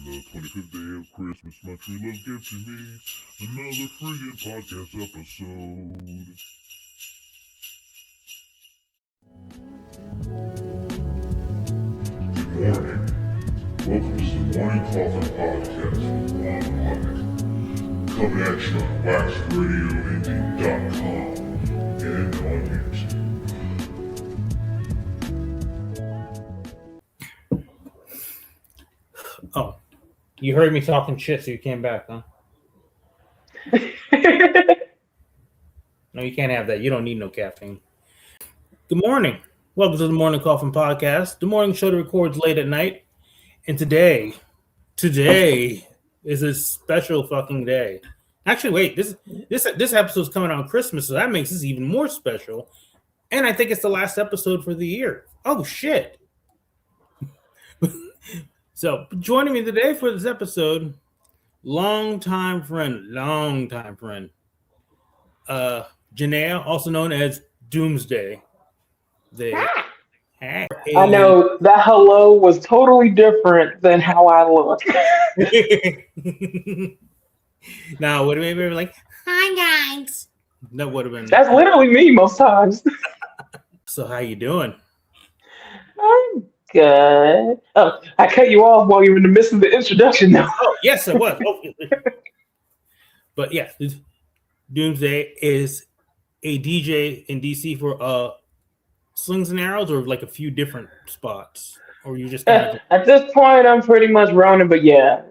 the 25th day of Christmas, my true love gave to me another friggin' podcast episode. Good morning. Welcome to the Morning Coffin Podcast with juanblak. Coming at you on waxradioindie.com and on YouTube. Oh, you heard me talking shit, so you came back, huh? No, you can't have that. You don't need no caffeine. Good morning. Welcome to the Morning Coffin Podcast, the morning show that records late at night. And today is a special fucking day. Actually, wait, this episode's coming on Christmas, so that makes this even more special. And I think it's the last episode for the year. Oh, shit. So, joining me today for this episode, longtime friend, Janaea, also known as Doomsday. I know that hello was totally different than how I look. Now, would have been like, "Hi guys." That would have been. That's literally me most times. So, how you doing? I'm good. Oh, I cut you off while you were in the midst of the introduction now. Oh, yes, it was. But yeah, Doomsday is a DJ in DC for Slings and Arrows, or like a few different spots, or you just at this point I'm pretty much rounding, but yeah,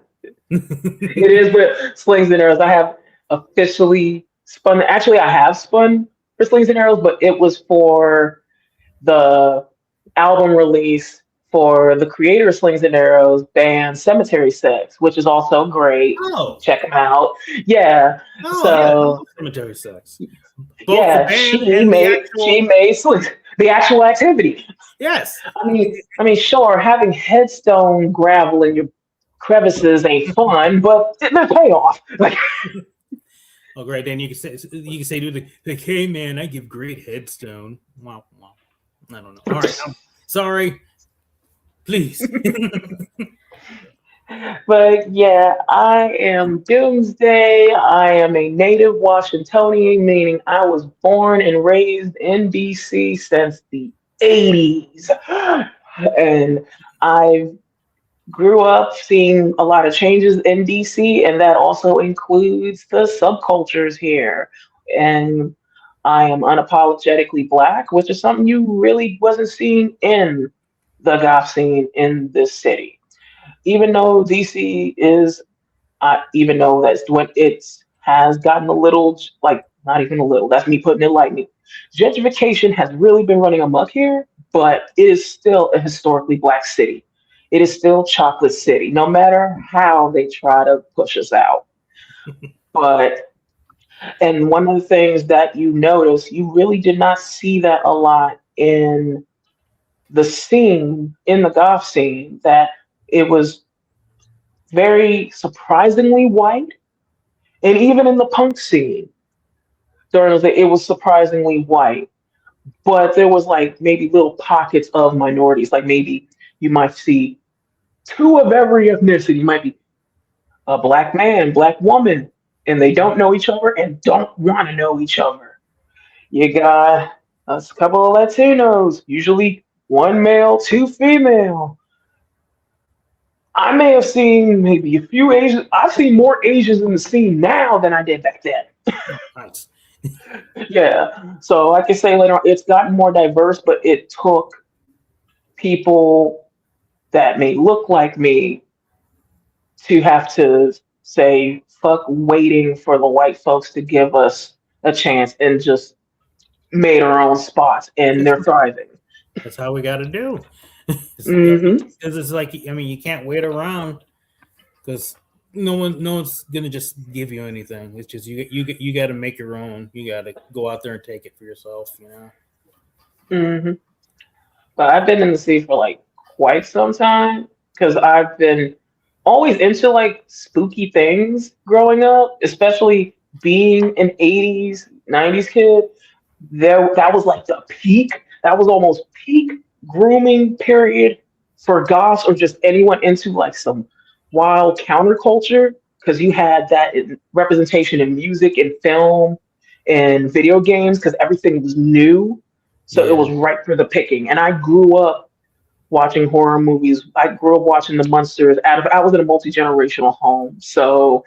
it is with Slings and Arrows. I have officially spun. Actually, I have spun for Slings and Arrows, but it was for the album release for the creator of Slings and Arrows band Cemetery Sex, which is also great. Oh, check them out. Yeah. Oh, so yeah, Cemetery Sex. Both yeah, she made Slings. The actual activity. Yes. I mean, sure, having headstone gravel in your crevices ain't fun, but there's payoff. Like, oh, great. Then you can say, dude, like, hey man, I give great headstone. Wow. I don't know. All right, I'm sorry. Please. But yeah, I am Doomsday. I am a native Washingtonian, meaning I was born and raised in DC since the 80s. And I grew up seeing a lot of changes in DC, and that also includes the subcultures here. And I am unapologetically Black, which is something you really wasn't seeing in the goth scene in this city. Even though DC is, even though that's when it has gotten a little, like, not even a little, that's me putting it lightly. Gentrification has really been running amok here, but it is still a historically Black city. It is still Chocolate City, no matter how they try to push us out. And one of the things that you notice, you really did not see that a lot in the scene, in the goth scene, that it was very surprisingly white. And even in the punk scene, it was surprisingly white. But there was like maybe little pockets of minorities. Like maybe you might see two of every ethnicity. You might be a Black man, Black woman, and they don't know each other and don't want to know each other. You got a couple of Latinos, usually one male, two female. I may have seen maybe a few Asians. I've seen more Asians in the scene now than I did back then. Nice. Yeah. So I can say later on, it's gotten more diverse, but it took people that may look like me to have to say, fuck waiting for the white folks to give us a chance, and just made our own spots, and they're thriving. That's how we got to do. Because it's like, I mean, you can't wait around because no one's gonna just give you anything. It's just you got to make your own. You got to go out there and take it for yourself, you know. But I've been in the city for like quite some time because I've been always into like spooky things growing up, especially being an 80s, 90s kid. That was like the peak. That was almost peak grooming period for goths or just anyone into like some wild counterculture because you had that representation in music and film and video games because everything was new. So it Yeah. was right for the picking. And I grew up watching horror movies. I grew up watching the Munsters. I was in a multi-generational home. So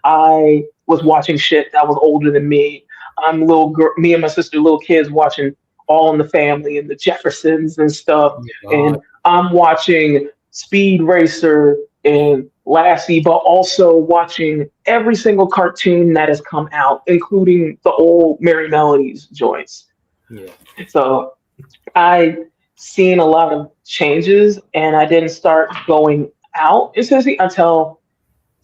I was watching shit that was older than me. I'm little girl, me and my sister, little kids, watching All in the Family and the Jeffersons and stuff. God. And I'm watching Speed Racer and Lassie, but also watching every single cartoon that has come out, including the old Merry Melodies joints. Yeah. So I seen a lot of changes, and I didn't start going out in Cincy until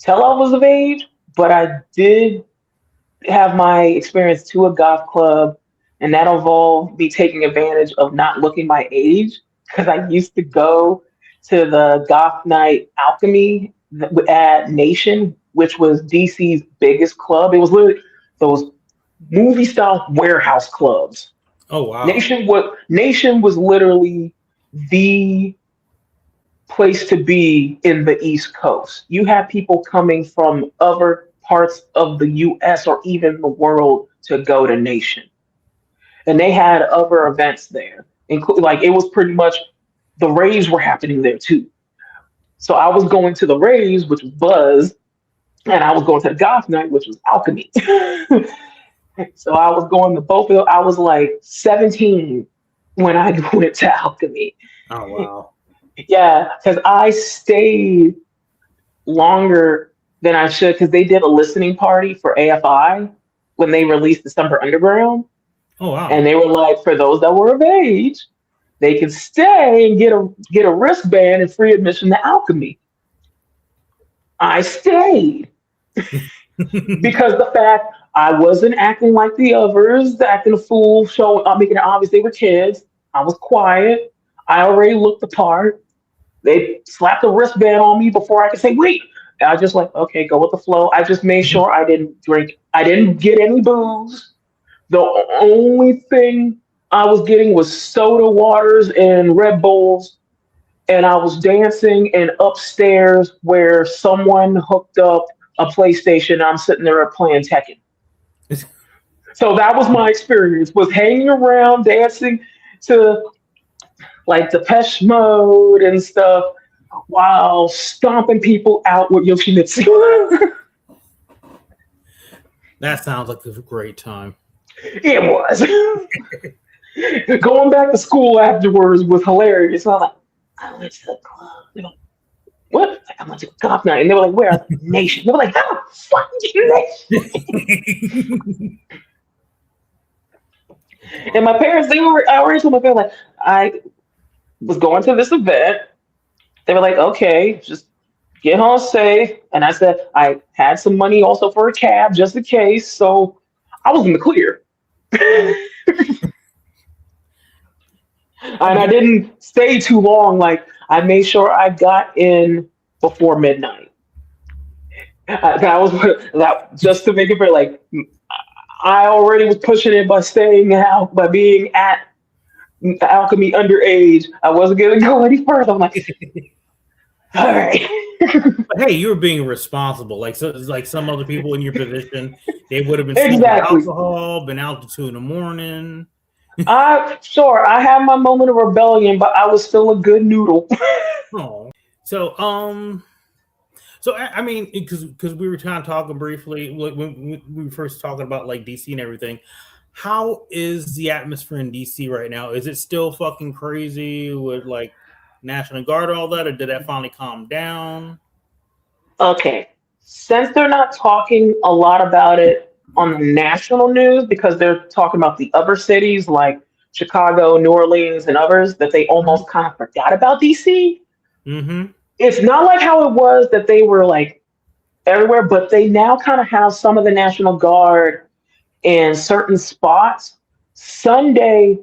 I was of age. But I did have my experience to a goth club, and that involved me taking advantage of not looking my age because I used to go to the goth night Alchemy at Nation, which was DC's biggest club. It was literally those movie style warehouse clubs. Oh wow. Nation was literally the place to be in the East Coast. You had people coming from other parts of the US or even the world to go to Nation. And they had other events there. Like it was pretty much the raves were happening there too. So I was going to the raves, which was Buzz, and I was going to the goth night, which was Alchemy. So I was going to both of them. I was like 17 when I went to Alchemy. Oh wow. Yeah, because I stayed longer than I should because they did a listening party for AFI when they released December Underground. Oh wow. And they were like, for those that were of age, they could stay and get a wristband and free admission to Alchemy. I stayed because the fact I wasn't acting like the others, acting a fool, making it obvious they were kids. I was quiet. I already looked the part. They slapped a wristband on me before I could say, wait. And I just like, okay, go with the flow. I just made sure I didn't drink. I didn't get any booze. The only thing I was getting was soda waters and Red Bulls. And I was dancing and upstairs where someone hooked up a PlayStation. I'm sitting there playing Tekken. So that was my experience, was hanging around, dancing to like Depeche Mode and stuff while stomping people out with Yoshimitsu. That sounds like a great time. It was. Going back to school afterwards was hilarious. I was like, I went to the club. They were like, what? I went to a cop night. And they were like, where? Nation. They were like, oh, fucking Nation. And my parents, I already told my parents, like, I was going to this event. They were like, okay, just get home safe. And I said, I had some money also for a cab just in case. So I was in the clear. And I didn't stay too long. Like, I made sure I got in before midnight. That just to make it fair. Like, I already was pushing it by staying out, by being at Alchemy underage. I wasn't gonna go any further. I'm like, all right. But hey, you were being responsible. Like some other people in your position, they would have been smoking Exactly. alcohol, been out to 2 a.m. Sure, I had my moment of rebellion, but I was still a good noodle. Oh, so I mean, because we were kind of talking briefly when we were first talking about like DC and everything. How is the atmosphere in DC right now? Is it still fucking crazy with like National Guard, all that, or did that finally calm down? Okay, since they're not talking a lot about it on the national news because they're talking about the other cities like Chicago, New Orleans, and others that they almost kind of forgot about DC. Mm-hmm. It's not like how it was that they were like everywhere, but they now kind of have some of the National Guard in certain spots. Sunday,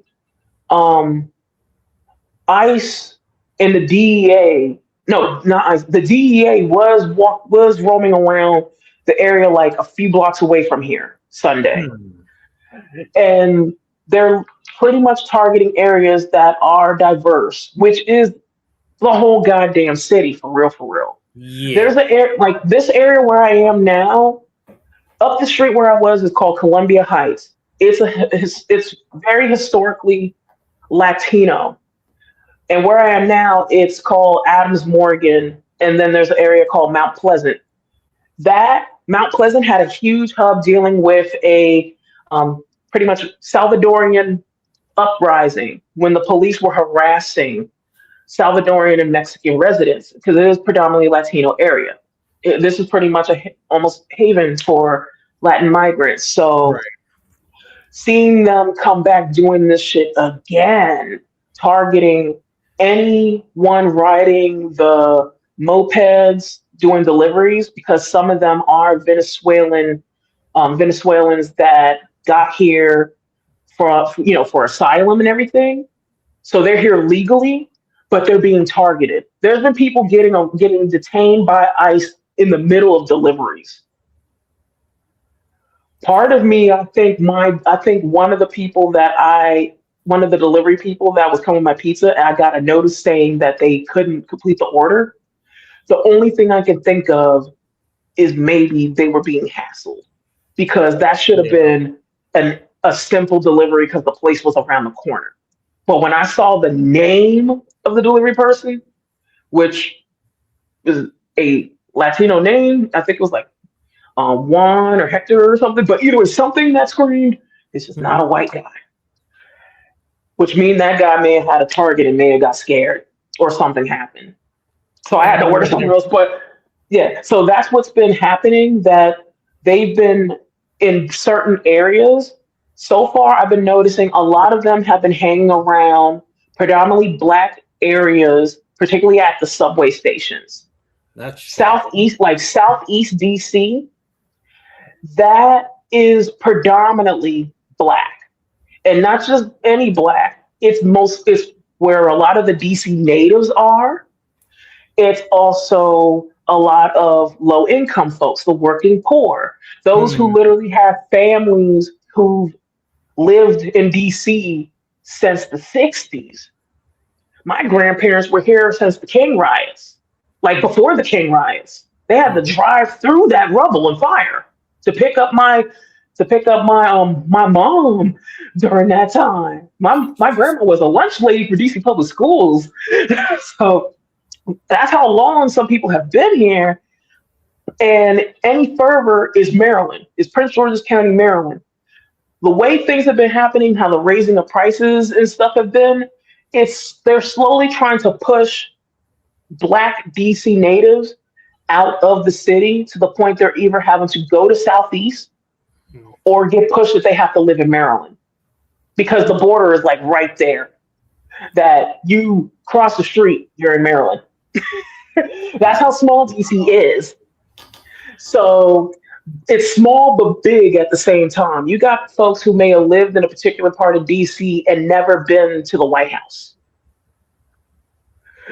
ICE and the DEA, no, not ICE, the DEA was roaming around the area like a few blocks away from here Sunday. And they're pretty much targeting areas that are diverse, which is the whole goddamn city, for real, for real. Yeah. There's an area like this area where I am now. Up the street where I was is called Columbia Heights. It's very historically Latino, and where I am now, it's called Adams Morgan, and then there's an area called Mount Pleasant. That Mount Pleasant had a huge hub dealing with a pretty much Salvadorian uprising when the police were harassing Salvadorian and Mexican residents because it is predominantly Latino area. This is pretty much almost haven for Latin migrants. So Right. seeing them come back doing this shit again, targeting anyone riding the mopeds doing deliveries because some of them are Venezuelans that got here for asylum and everything. So they're here legally, but they're being targeted. There's been people getting detained by ICE in the middle of deliveries. Part of me, I think one of the delivery people that was coming with my pizza, and I got a notice saying that they couldn't complete the order. The only thing I can think of is maybe they were being hassled because that should have been a simple delivery because the place was around the corner. But when I saw the name of the delivery person, which is a Latino name, I think it was like Juan or Hector or something, but either way, something that screamed, it's just not a white guy. Which means that guy may have had a target and may have got scared or something happened. So I had to order something else. But yeah, so that's what's been happening, that they've been in certain areas. So far, I've been noticing a lot of them have been hanging around predominantly Black areas, particularly at the subway stations. That's Southeast DC, that is predominantly Black. And not just any Black, it's where a lot of the DC natives are. It's also a lot of low income folks, the working poor, those who literally have families who've lived in DC since the 60s. My grandparents were here since the King riots, like before the King riots. They had to drive through that rubble and fire to pick up my mom during that time. My grandma was a lunch lady for DC Public Schools. So that's how long some people have been here. And any further is Maryland, is Prince George's County, Maryland. The way things have been happening, how the raising of prices and stuff have been, they're slowly trying to push Black DC natives out of the city to the point they're either having to go to Southeast or get pushed that they have to live in Maryland because the border is like right there. That you cross the street, you're in Maryland. That's how small DC is. So it's small but big at the same time. You got folks who may have lived in a particular part of DC and never been to the White House.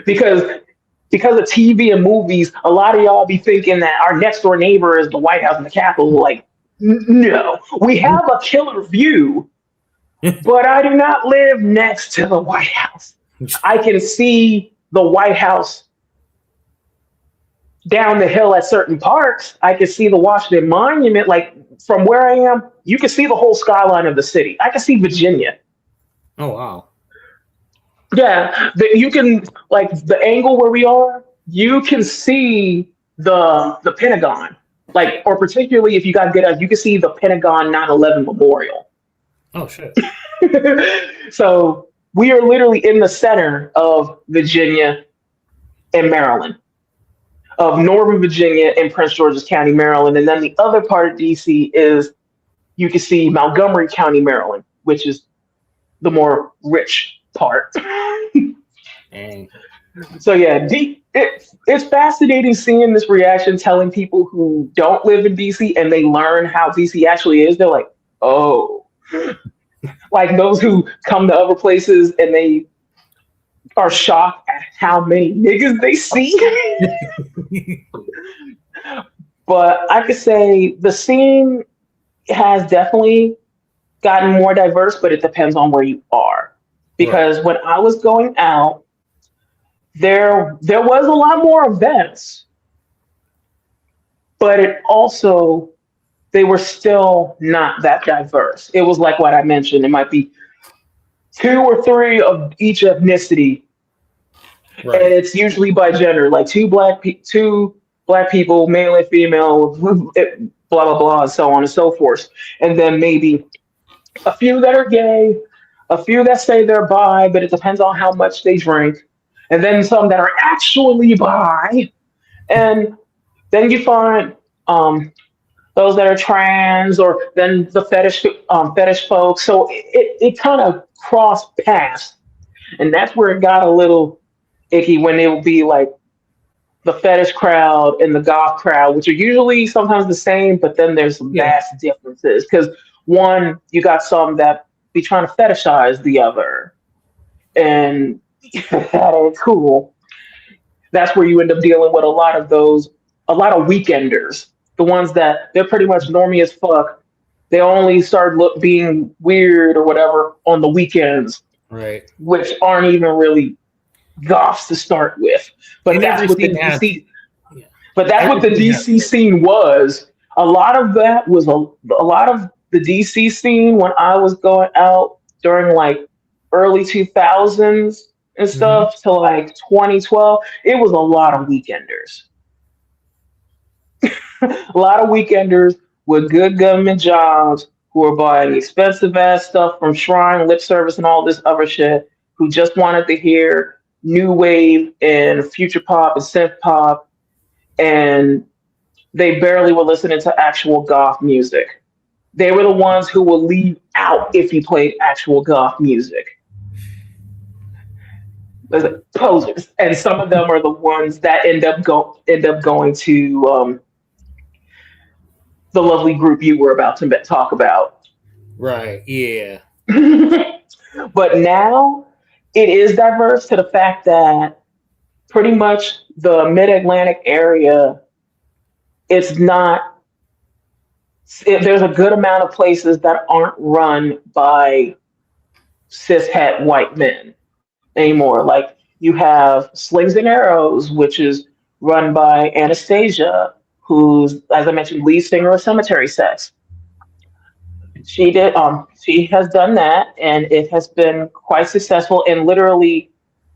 Because of TV and movies, a lot of y'all be thinking that our next door neighbor is the White House and the Capitol. Like, no, we have a killer view, but I do not live next to the White House. I can see the White House down the hill at certain parks. I can see the Washington Monument. Like from where I am, you can see the whole skyline of the city. I can see Virginia. Oh, wow. Yeah, you can, like the angle where we are, you can see the Pentagon. Like, or particularly if you got good, you can see the Pentagon 9/11 Memorial. Oh, shit. So we are literally in the center of Virginia and Maryland, of Northern Virginia and Prince George's County, Maryland. And then the other part of DC is you can see Montgomery County, Maryland, which is the more rich part. Dang. So yeah, it's fascinating seeing this reaction, telling people who don't live in DC and they learn how DC actually is. They're like, oh, like those who come to other places and they are shocked at how many niggas they see. But I could say the scene has definitely gotten more diverse, but it depends on where you are. Because when I was going out, there was a lot more events, but it also, they were still not that diverse. It was like what I mentioned. It might be 2 or 3 of each ethnicity, Right. and it's usually by gender, like two black people, male and female, blah blah blah, and so on and so forth. And then maybe a few that are gay, a few that say they're bi, but it depends on how much they drink, and then some that are actually bi, and then you find those that are trans, or then the fetish folks. So it kind of crossed paths, and that's where it got a little icky when it would be like the fetish crowd and the goth crowd, which are usually sometimes the same, but then there's some vast differences. Because one, you got some that be trying to fetishize the other, and that ain't cool. That's where you end up dealing with a lot of weekenders, the ones that they're pretty much normie as fuck. They only start being weird or whatever on the weekends, right? Which aren't even really goths to start with. But that's what the DC. But that's what the DC scene was. A lot of that was a lot of the DC scene when I was going out during like early 2000s and stuff to like 2012. It was a lot of weekenders. A lot of weekenders with good government jobs who were buying expensive ass stuff from Shrine, Lip Service, and all this other shit, who just wanted to hear new wave and future pop and synth pop, and they barely were listening to actual goth music. They were the ones who would leave out if you played actual goth music. Posers, and some of them are the ones that end up going to the lovely group you were about to talk about. Right. Yeah. But now it is diverse to the fact that pretty much the Mid-Atlantic area, there's a good amount of places that aren't run by cishet white men anymore. Like you have Slings and Arrows, which is run by Anastasia, who's, as I mentioned, lead singer of Cemetery Sex. She has done that, and it has been quite successful, and literally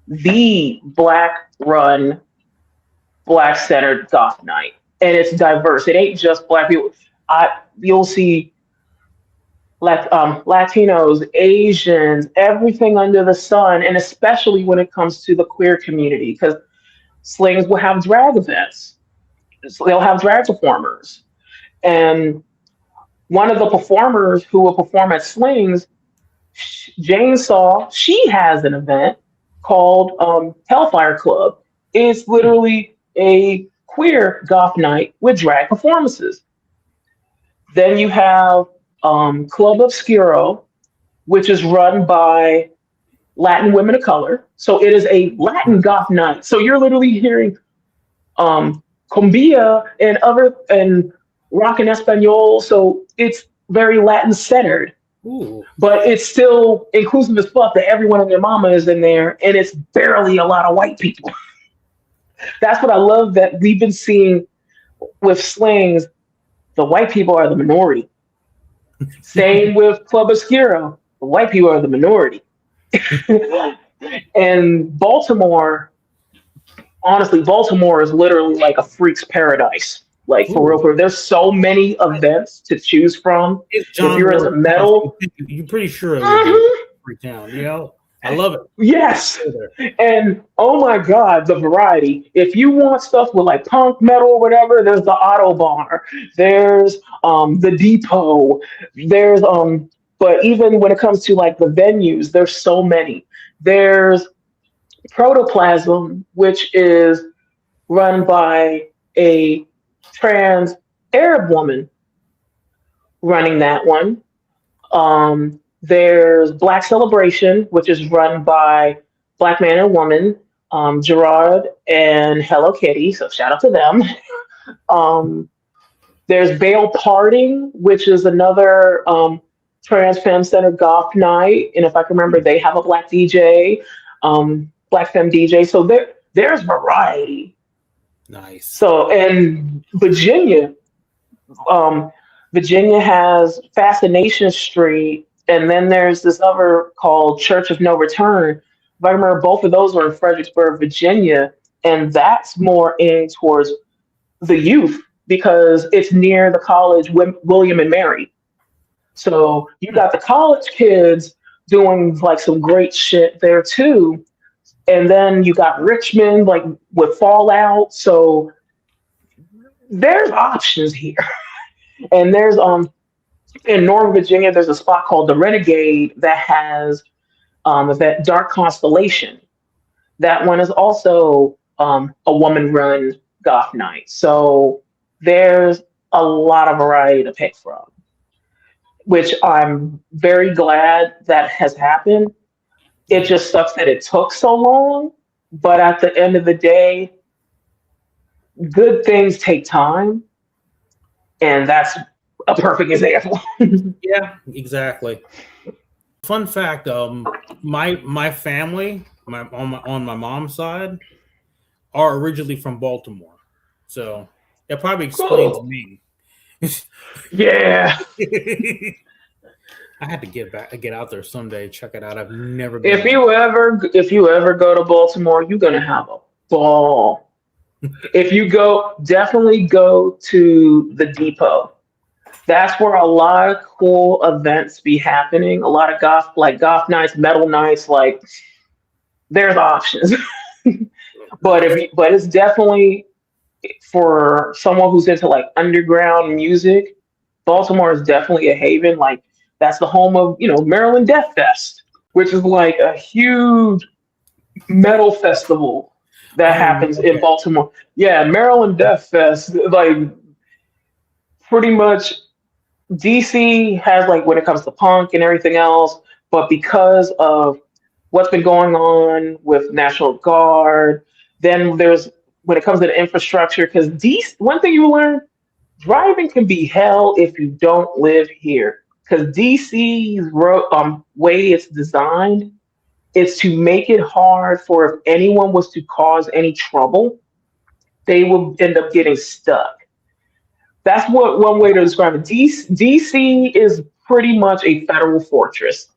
the Black-run, Black-centered goth night. And it's diverse. It ain't just Black people. You'll see Latinos, Asians, everything under the sun, and especially when it comes to the queer community, because Slings will have drag events. So they'll have drag performers. And one of the performers who will perform at Slings, Jane Saw, she has an event called Hellfire Club. It's literally a queer goth night with drag performances. Then you have Club Obscuro, which is run by Latin women of color. So it is a Latin goth night. So you're literally hearing cumbia and rock and Espanol. So it's very Latin centered. Ooh. But it's still inclusive as fuck that everyone and their mama is in there, and it's barely a lot of white people. That's what I love that we've been seeing with Slings. The white people are the minority. Same with Club Obscuro. The white people are the minority. And Baltimore, honestly, Baltimore is literally like a freak's paradise. Like, for real, there's so many events to choose from. If you're into metal, you're pretty sure it would be Freetown, you know? I love it. Yes. And oh my God, the variety. If you want stuff with like punk, metal, or whatever, there's the Auto Bar. There's the Depot. There's but even when it comes to like the venues, there's so many. There's Protoplasm, which is run by a trans Arab woman running that one. There's Black Celebration, which is run by Black man and woman, Gerard and Hello Kitty, so shout out to them. There's Bale Parting, which is another trans femme-centered goth night, and if I can remember, they have a Black DJ, Black femme DJ, so there's variety. Nice. So, and Virginia Virginia has Fascination Street, and then there's this other called Church of No Return. If I remember, both of those are in Fredericksburg, Virginia, and that's more aimed towards the youth because it's near the college William and Mary. So you got the college kids doing like some great shit there too. And then you got Richmond like with Fallout. So there's options here. And there's in Northern Virginia, there's a spot called the Renegade that has that Dark Constellation. That one is also a woman-run goth night. So there's a lot of variety to pick from, which I'm very glad that has happened. It just sucks that it took so long, but at the end of the day, good things take time, and that's a perfect example. Yeah, exactly. Fun fact: my family, on my mom's side, are originally from Baltimore, so that probably explains me. Yeah. I had to get out there someday, check it out. I've never been. If you ever go to Baltimore, you're gonna have a ball. If you go, definitely go to the Depot. That's where a lot of cool events be happening. A lot of goth nights, metal nights. Like there's options, but it's definitely for someone who's into like underground music. Baltimore is definitely a haven. Like that's the home of Maryland Death Fest, which is like a huge metal festival that happens in Baltimore. Yeah, Maryland Death Fest. Like pretty much DC has like when it comes to punk and everything else, but because of what's been going on with National Guard, then there's when it comes to the infrastructure, because DC, one thing you learn, driving can be hell if you don't live here. Because DC's way it's designed is to make it hard for if anyone was to cause any trouble, they will end up getting stuck. That's what one way to describe it. DC is pretty much a federal fortress.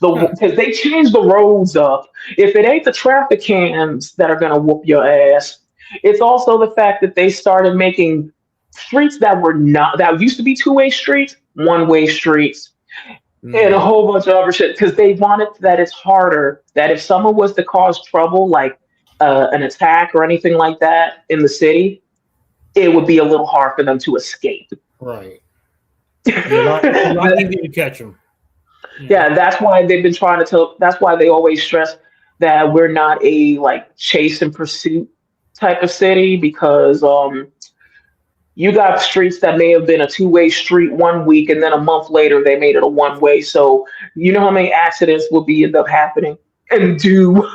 Because they changed the roads up. If it ain't the traffic cams that are gonna whoop your ass, it's also the fact that they started making streets that used to be two-way streets, one-way streets, and a whole bunch of other shit. Because they wanted that it's harder that if someone was to cause trouble, like an attack or anything like that in the city, it would be a little hard for them to escape. Right. Not easy to catch them. Yeah, that's why they've been trying to tell. That's why they always stress that we're not a like chase and pursuit type of city, because you got streets that may have been a two-way street one week, and then a month later they made it a one-way. So you know how many accidents will end up happening and do.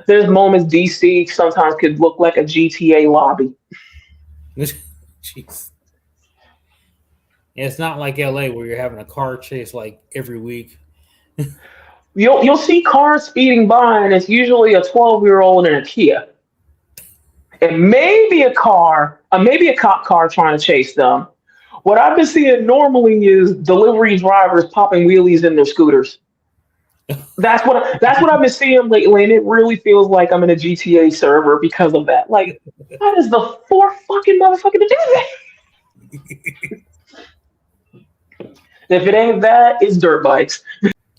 There's moments DC sometimes could look like a GTA lobby. Jeez. Yeah, it's not like LA where you're having a car chase like every week. You'll see cars speeding by, and it's usually a 12-year-old in a Kia, and maybe a cop car trying to chase them. What I've been seeing normally is delivery drivers popping wheelies in their scooters. That's what I've been seeing lately, and it really feels like I'm in a GTA server because of that. Like, that is the fourth fucking motherfucker to do that. If it ain't that, it's dirt bikes.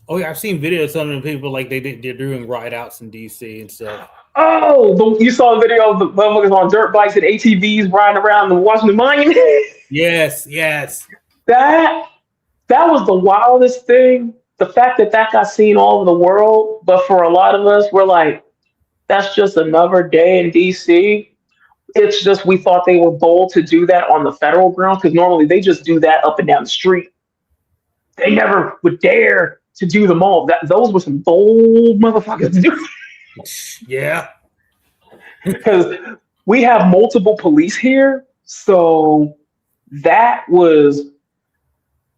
Oh yeah, I've seen videos of some of the people like they're doing ride outs in DC and stuff. Oh, you saw a video of the motherfuckers on dirt bikes and ATVs riding around the Washington Monument? Yes. That was the wildest thing. The fact that got seen all over the world, but for a lot of us, we're like, that's just another day in DC. It's just we thought they were bold to do that on the federal ground, because normally they just do that up and down the street. They never would dare to do them all. Those were some bold motherfuckers to do. Yeah. Because we have multiple police here, so that was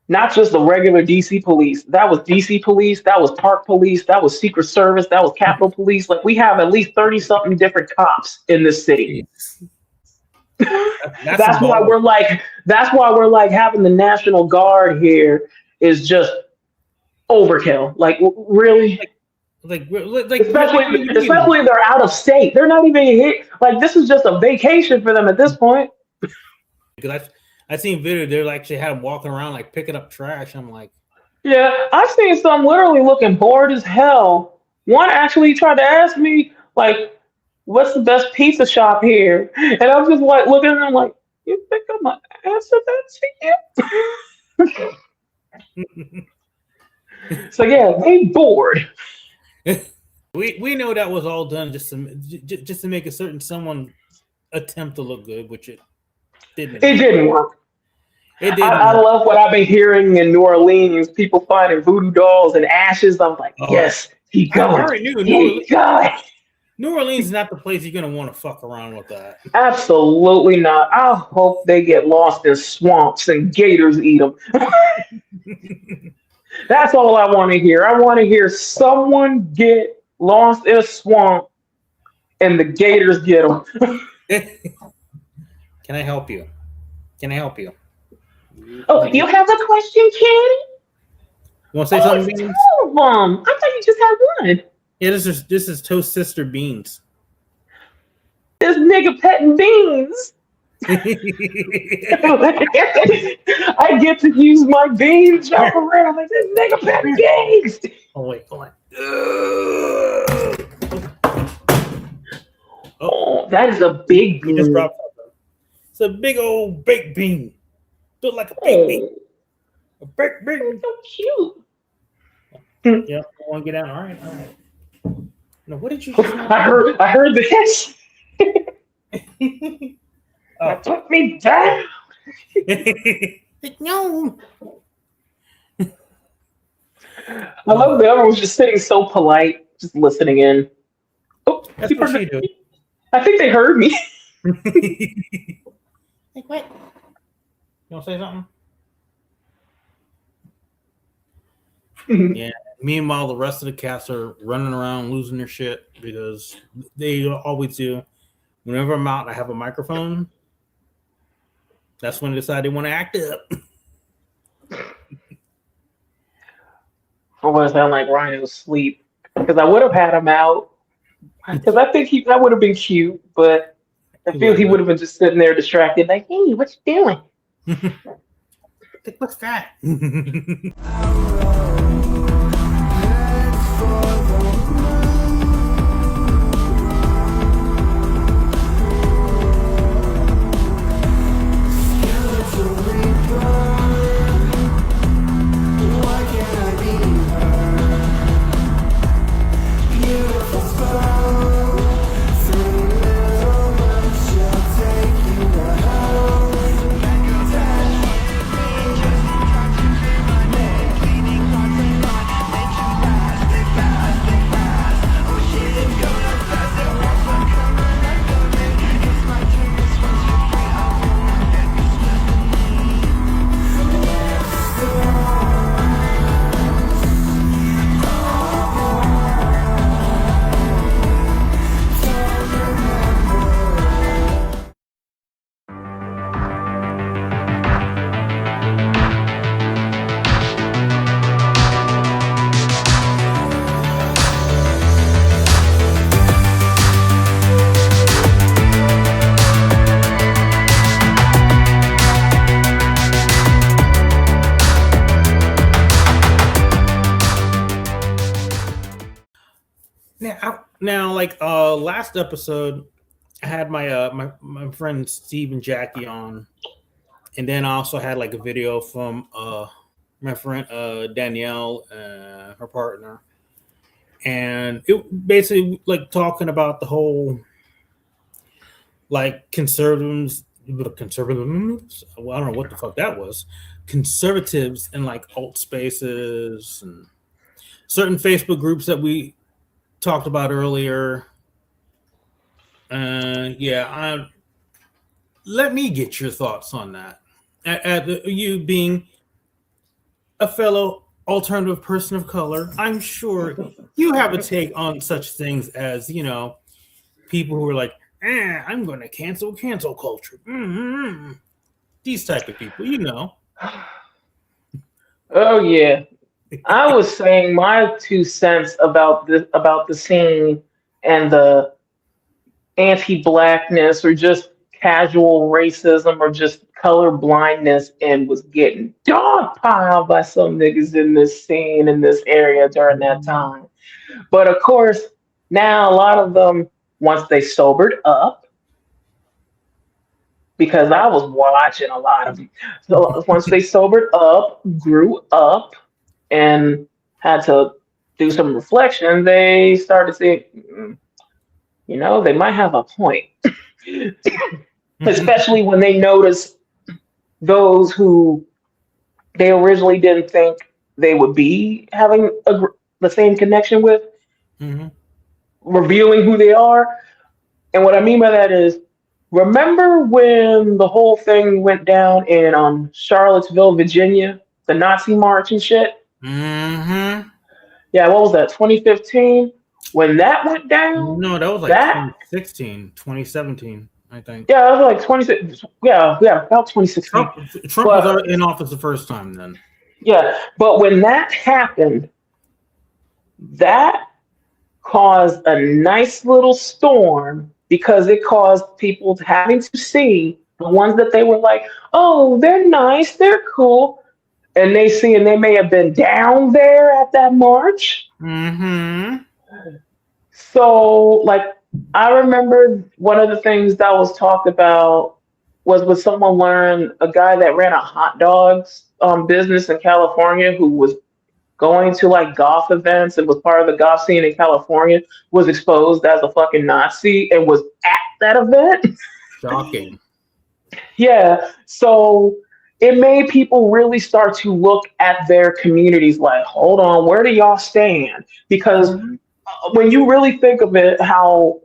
not just the regular DC police. That was DC police. That was Park Police. That was Secret Service. That was Capitol Police. Like, we have at least 30-something different cops in this city. That's why we're like having the National Guard here is just overkill. Like really, especially if they're out of state. They're not even here. Like this is just a vacation for them at this point. Because I've seen video, they're actually had them walking around like picking up trash. I'm like, yeah, I've seen some literally looking bored as hell. One actually tried to ask me like, "What's the best pizza shop here?" And I'm just like looking at them like, "You think I'm gonna answer that to you?" So yeah, they bored. we know that was all done just to make a certain someone attempt to look good, which it didn't. It didn't work. It didn't. I love what I've been hearing in New Orleans. People finding voodoo dolls and ashes. I'm like, yes, keep going. New Orleans is not the place you're gonna want to fuck around with that. Absolutely not. I hope they get lost in swamps and gators eat them. That's all I want to hear. I want to hear someone get lost in a swamp and the gators get them. Can I help you? Oh, you have a question, Kenny? You want to say something? Two of them. I thought you just had one. Yeah, this is Toast Sister Beans. This nigga petting beans. I get to use my beans jump around like this nigga petting beans. Oh wait, hold on. Oh, that is a big bean. Just dropped something. It's a big old baked bean. Built like a baked bean. A baked bean. So cute. Yeah, I want to get out. All right. No, what did you just I heard this. That took me down. No. I love that everyone's just sitting so polite, just listening in. Oh, that's what she do. I think they heard me. Like what? You want to say something? Yeah. Meanwhile, the rest of the cast are running around losing their shit because they always do. Whenever I'm out, I have a microphone. That's when they decide they want to act up. I want to sound like Rhino's sleep because I would have had him out because I think that would have been cute, but I feel he would have been just sitting there distracted, like, "Hey, what you doing?" What's that? Now, like last episode, I had my my friend Steve and Jackie on, and then I also had like a video from my friend Danielle, her partner, and it basically like talking about the whole like conservatives. Well, I don't know what the fuck that was. Conservatives in like alt spaces and certain Facebook groups that we talked about earlier. Let me get your thoughts on that. You being a fellow alternative person of color, I'm sure you have a take on such things as, you know, people who are like I'm going to cancel culture. Mm-hmm. These type of people, you know. Oh yeah. I was saying my 2 cents about the scene and the anti-blackness or just casual racism or just color blindness, and was getting dogpiled by some niggas in this scene in this area during that time. But of course, now a lot of them, once they sobered up, because I was watching a lot of them. So once they sobered up, grew up, and had to do some reflection, they started saying, they might have a point. Especially when they notice those who they originally didn't think they would be having the same connection with, revealing who they are. And what I mean by that is, remember when the whole thing went down in Charlottesville, Virginia, the Nazi march and shit? Mm-hmm. Yeah, what was that, 2015? When that went down? No, that was like 2016, 2017, I think. Yeah, it was like 26. Yeah, about 2016. Trump was in office the first time then. Yeah, but when that happened, that caused a nice little storm because it caused people having to see the ones that they were like, oh, they're nice, they're cool. And they see, and they may have been down there at that march. Mm-hmm. So, like, I remember one of the things that was talked about was when someone learned a guy that ran a hot dogs business in California who was going to like goth events and was part of the goth scene in California, was exposed as a fucking Nazi and was at that event. Shocking. Yeah. So it made people really start to look at their communities like, hold on, where do y'all stand? Because when you really think of it, how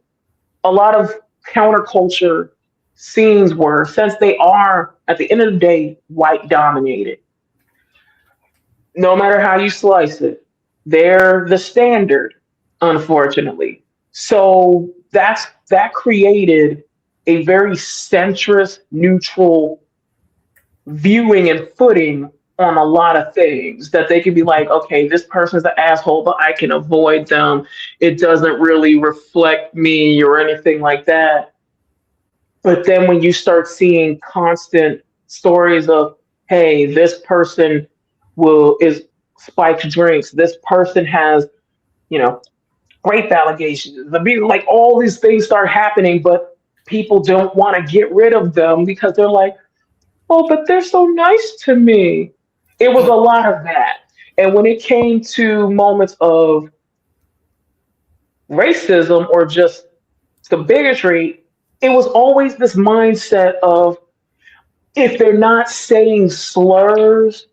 a lot of counterculture scenes were, since they are, at the end of the day, white dominated, no matter how you slice it, they're the standard, unfortunately. So that created a very centrist, neutral viewing and footing on a lot of things, that they could be like, okay, this person's an asshole, but I can avoid them. It doesn't really reflect me or anything like that. But then when you start seeing constant stories of, hey, this person is spiked drinks, this person has, rape allegations. Like all these things start happening, but people don't want to get rid of them because they're like, oh, but they're so nice to me. It was a lot of that. And when it came to moments of racism or just the bigotry, it was always this mindset of, if they're not saying slurs,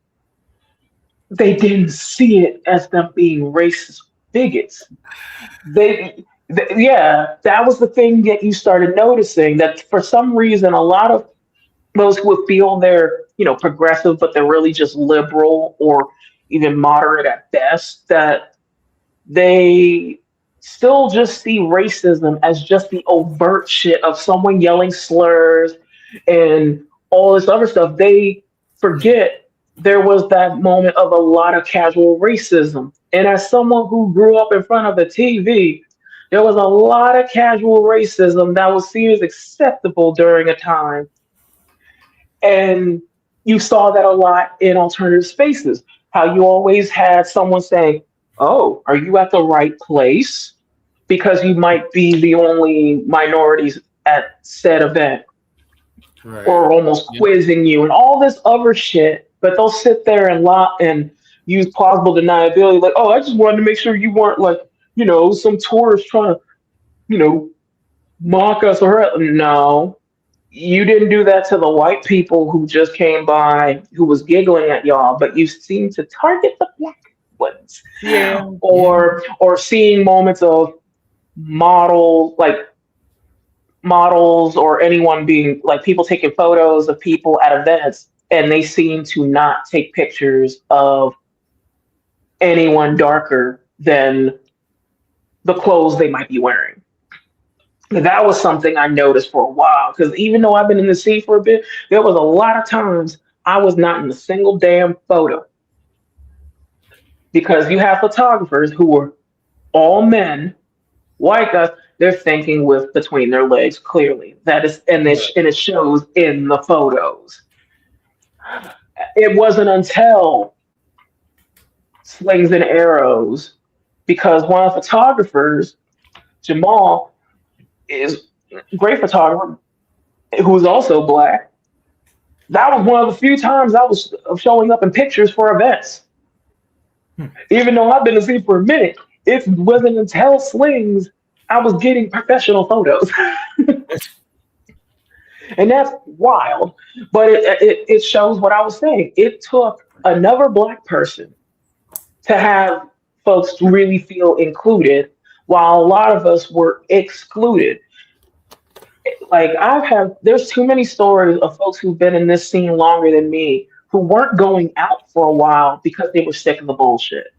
they didn't see it as them being racist bigots. Yeah, that was the thing that you started noticing, that for some reason, a lot of those who would feel they're, progressive, but they're really just liberal or even moderate at best, that they still just see racism as just the overt shit of someone yelling slurs and all this other stuff. They forget there was that moment of a lot of casual racism. And as someone who grew up in front of the TV, there was a lot of casual racism that was seen as acceptable during a time. And you saw that a lot in alternative spaces, how you always had someone saying, oh, are you at the right place? Because you might be the only minorities at said event. Right. Or almost quizzing you and all this other shit. But they'll sit there and use plausible deniability, like, oh, I just wanted to make sure you weren't like, some tourist trying to, mock us or hurt. No. You didn't do that to the white people who just came by, who was giggling at y'all, but you seem to target the black ones. Yeah. Or seeing moments of models or anyone being like, people taking photos of people at events, and they seem to not take pictures of anyone darker than the clothes they might be wearing. That was something I noticed for a while. Because even though I've been in the scene for a bit, there was a lot of times I was not in a single damn photo. Because you have photographers who are all men, white guys, they're thinking with between their legs clearly. That is, and it shows in the photos. It wasn't until Slings and Arrows, because one of the photographers, Jamal, is a great photographer who's also black. That was one of the few times I was showing up in pictures for events. Even though I've been in the scene for a minute, it wasn't until Slings I was getting professional photos. And that's wild. But it shows what I was saying. It took another black person to have folks really feel included, while a lot of us were excluded. Like there's too many stories of folks who've been in this scene longer than me who weren't going out for a while because they were sick of the bullshit,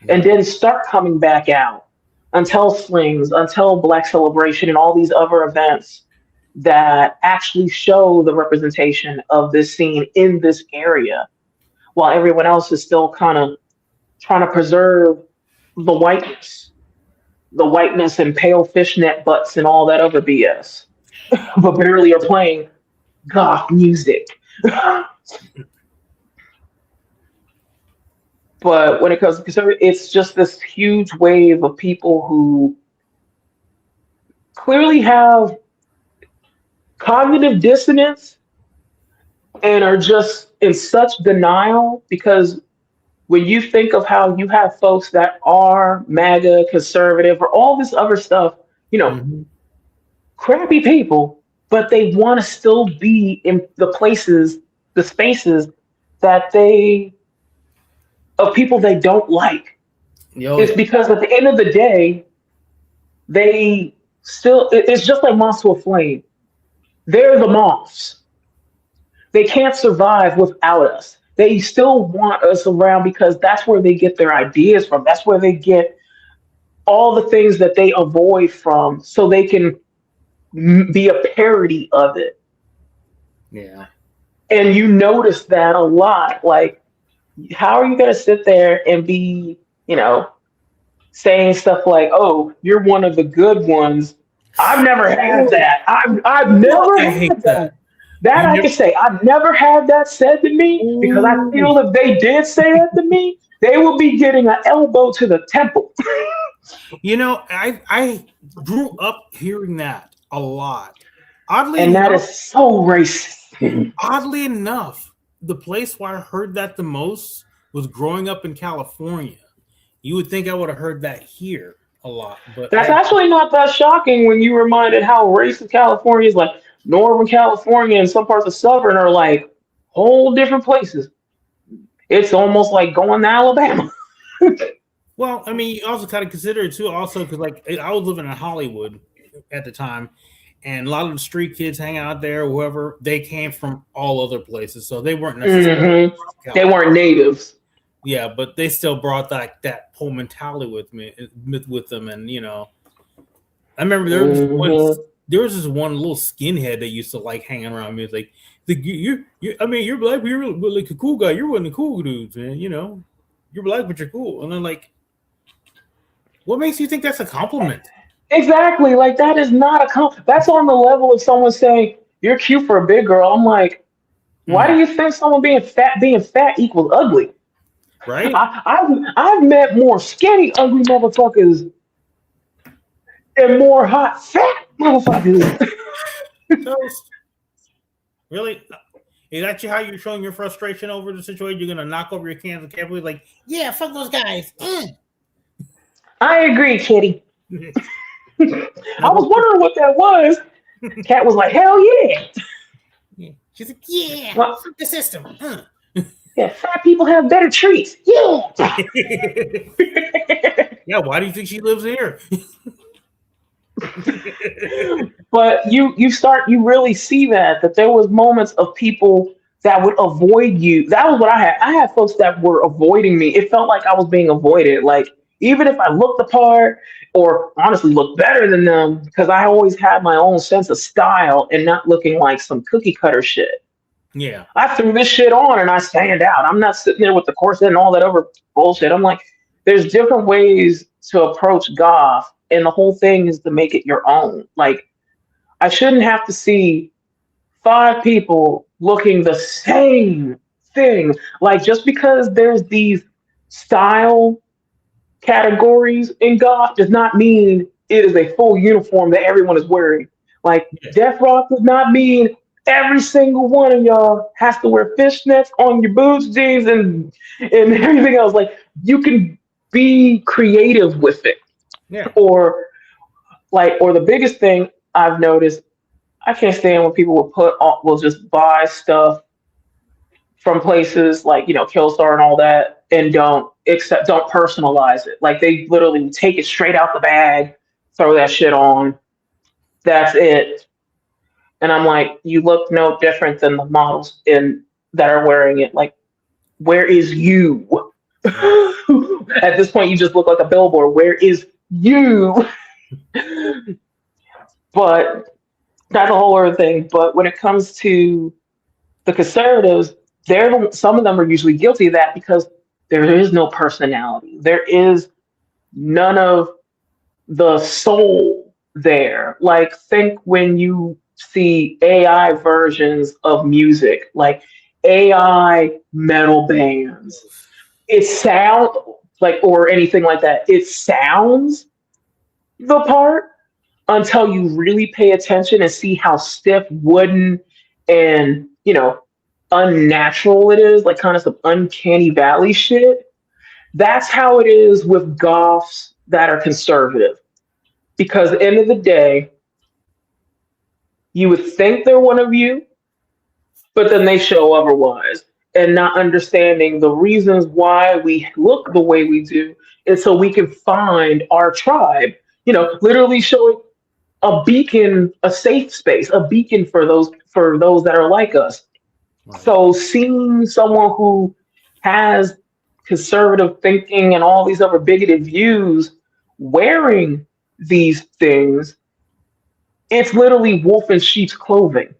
and then start coming back out until Slings, until Black Celebration, and all these other events that actually show the representation of this scene in this area, while everyone else is still kind of trying to preserve the whiteness and pale fishnet butts and all that other BS, but barely are playing goth music. But when it comes to conservative, it's just this huge wave of people who clearly have cognitive dissonance and are just in such denial, because when you think of how you have folks that are MAGA, conservative, or all this other stuff, crappy people, but they want to still be in the places, the spaces that of people they don't like. It's because at the end of the day, it's just like moths to a flame. They're the moths. They can't survive without us. They still want us around because that's where they get their ideas from. That's where they get all the things that they avoid from, so they can be a parody of it. Yeah. And you notice that a lot. Like, how are you going to sit there and be, saying stuff like, "Oh, you're one of the good ones"? I've never had that. I've never had that. That I can say. I've never had that said to me, because I feel if they did say that to me, they would be getting an elbow to the temple. I grew up hearing that a lot. That is so racist. Oddly enough, the place where I heard that the most was growing up in California. You would think I would have heard that here a lot, but that's actually not that shocking when you reminded how racist California is. Like Northern California and some parts of Southern are like whole different places. It's almost like going to Alabama. Well, I mean, you also kind of consider it too, also because like I was living in Hollywood at the time, and a lot of the street kids hang out there. Whoever they came from, all other places, so they weren't necessarily they weren't natives. Yeah, but they still brought that whole mentality with them, and I remember there was this one little skinhead that used to like hanging around me. It's like you're black, but you're like a cool guy. You're one of the cool dudes, man. You're black, but you're cool. And I'm like, what makes you think that's a compliment? Exactly, like that is not a compliment. That's on the level of someone saying you're cute for a big girl. I'm like, why do you think someone being fat equals ugly? Right. I've met more skinny, ugly motherfuckers and more hot, fat motherfuckers. Really? Is that how you're showing your frustration over the situation? You're gonna knock over your cans of Campbell, like, yeah, fuck those guys. I agree, Kitty. I was wondering what that was. Cat was like, hell yeah. She's like, yeah, fuck the system. Yeah, fat people have better treats. Yeah. Yeah, why do you think she lives here? But you really see that there was moments of people that would avoid you. That was what I had. I had folks that were avoiding me. It felt like I was being avoided. Like, even if I look the part or honestly look better than them, because I always had my own sense of style and not looking like some cookie cutter shit. Yeah. I threw this shit on and I stand out. I'm not sitting there with the corset and all that other bullshit. I'm like, there's different ways to approach goth, and the whole thing is to make it your own. Like, I shouldn't have to see 5 people looking the same thing. Like, just because there's these style categories in goth does not mean it is a full uniform that everyone is wearing. Like, death rock does not mean every single one of y'all has to wear fishnets on your boots, jeans, and everything else. Like, you can be creative with it. Yeah. Or the biggest thing I've noticed, I can't stand when people will just buy stuff from places like, Killstar and all that, and don't personalize it. Like, they literally take it straight out the bag, throw that shit on. That's it. And I'm like, you look no different than the models that are wearing it. Like, where is you? At this point, you just look like a billboard. Where is you? But that's a whole other thing. But when it comes to the conservatives, some of them are usually guilty of that because there is no personality. There is none of the soul there. Like, think when you see AI versions of music, like AI metal bands. It sounds like, or anything like that. It sounds the part until you really pay attention and see how stiff, wooden, and unnatural it is, like kind of some uncanny valley shit. That's how it is with goths that are conservative. Because at the end of the day, you would think they're one of you, but then they show otherwise, and not understanding the reasons why we look the way we do, and so we can find our tribe. Literally showing a beacon, a safe space, a beacon for those that are like us. Right. So seeing someone who has conservative thinking and all these other bigoted views wearing these things, it's literally wolf in sheep's clothing.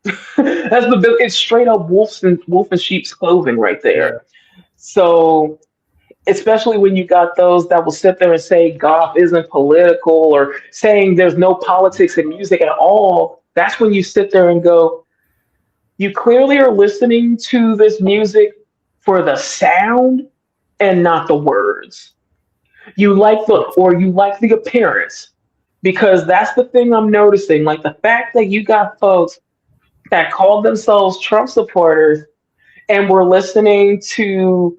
It's straight up wolf in sheep's clothing right there. Yeah. So especially when you got those that will sit there and say goth isn't political, or saying there's no politics in music at all, that's when you sit there and go, you clearly are listening to this music for the sound and not the words. You like the appearance, because that's the thing I'm noticing. Like, the fact that you got folks that called themselves Trump supporters and were listening to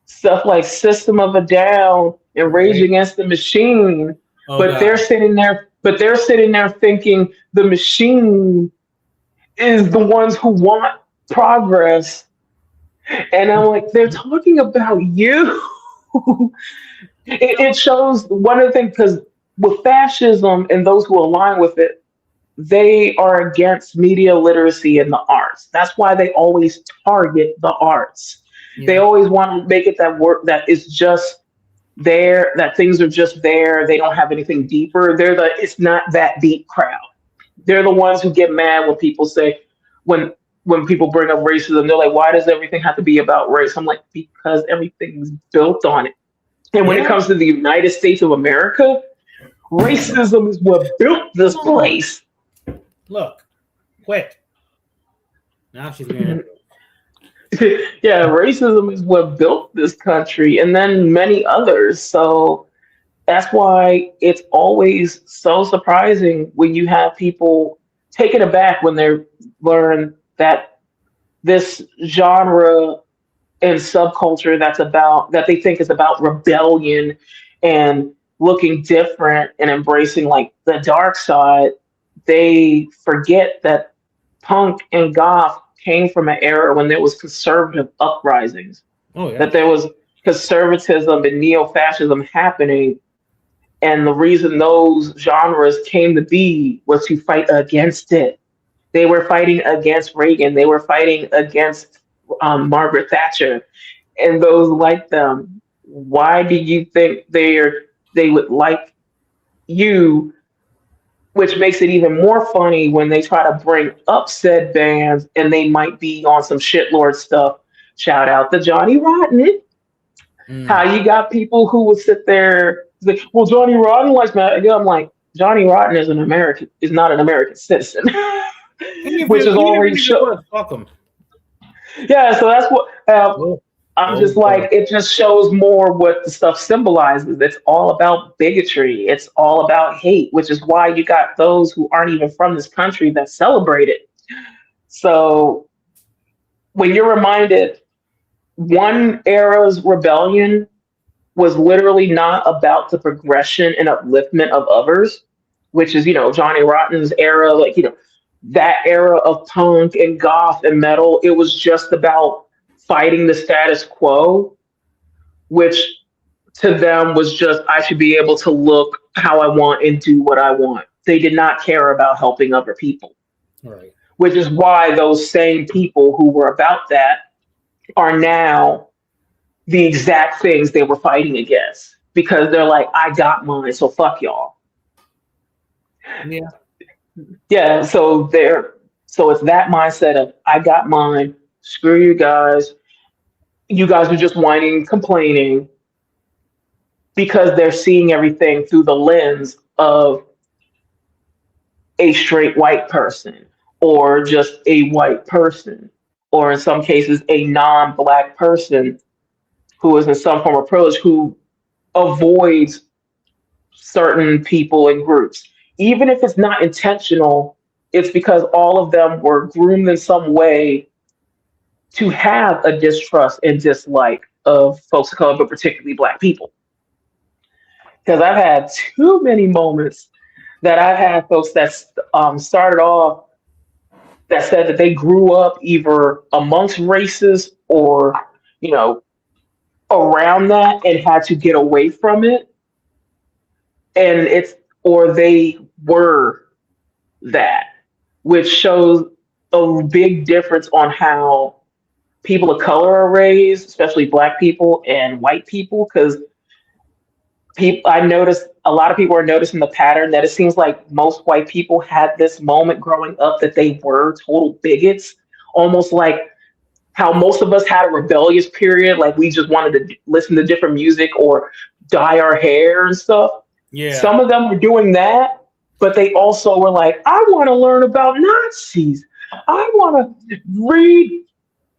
stuff like System of a Down and Rage Against the Machine, they're sitting there thinking the machine is the ones who want progress. And I'm like, they're talking about you. It shows one of the things, because with fascism and those who align with it, they are against media literacy in the arts. That's why they always target the arts. Yeah. They always want to make it that is just there, that things are just there. They don't have anything deeper. It's not that deep crowd. They're the ones who get mad when people say, when people bring up racism, they're like, why does everything have to be about race? I'm like, because everything's built on it. And when it comes to the United States of America, racism is what built this place. Look, quick. Now she's going yeah, racism is what built this country, and then many others. So that's why it's always so surprising when you have people taken aback when they learn that this genre and subculture that they think is about rebellion and looking different and embracing like the dark side, they forget that punk and goth came from an era when there was conservative uprisings. Oh, yeah. That there was conservatism and neo-fascism happening, and the reason those genres came to be was to fight against it. They were fighting against Reagan. They were fighting against Margaret Thatcher and those like them. why do you think they would like you? Which makes it even more funny when they try to bring up said bands and they might be on some shitlord stuff. Shout out to Johnny Rotten. How you got people who would sit there like, well, Johnny Rotten likes Matt. Again, I'm like, Johnny Rotten is not an American citizen, which is already show. Fuck him. Yeah, so that's what I'm just like. It just shows more what the stuff symbolizes. It's all about bigotry. It's all about hate, which is why you got those who aren't even from this country that celebrate it. So when you're reminded, one era's rebellion was literally not about the progression and upliftment of others, which is, Johnny Rotten's era, like, that era of punk and goth and metal. It was just about fighting the status quo, which to them was just, I should be able to look how I want and do what I want. They did not care about helping other people. Right. Which is why those same people who were about that are now the exact things they were fighting against, because they're like, I got mine, so fuck y'all. Yeah. Yeah, so it's that mindset of, I got mine, screw you guys. You guys are just whining, complaining, because they're seeing everything through the lens of a straight white person, or just a white person, or in some cases a non-black person who is in some form of privilege, who avoids certain people and groups. Even if it's not intentional, it's because all of them were groomed in some way to have a distrust and dislike of folks of color, but particularly Black people. Because I've had too many moments that I've had folks that started off that said that they grew up either amongst races or, around that and had to get away from it. And or they were that, which shows a big difference on how people of color are raised, especially Black people and white people. Because I noticed a lot of people are noticing the pattern that it seems like most white people had this moment growing up that they were total bigots, almost like how most of us had a rebellious period, like we just wanted to listen to different music or dye our hair and stuff. Yeah. Some of them were doing that, but they also were like, I want to learn about Nazis. I want to read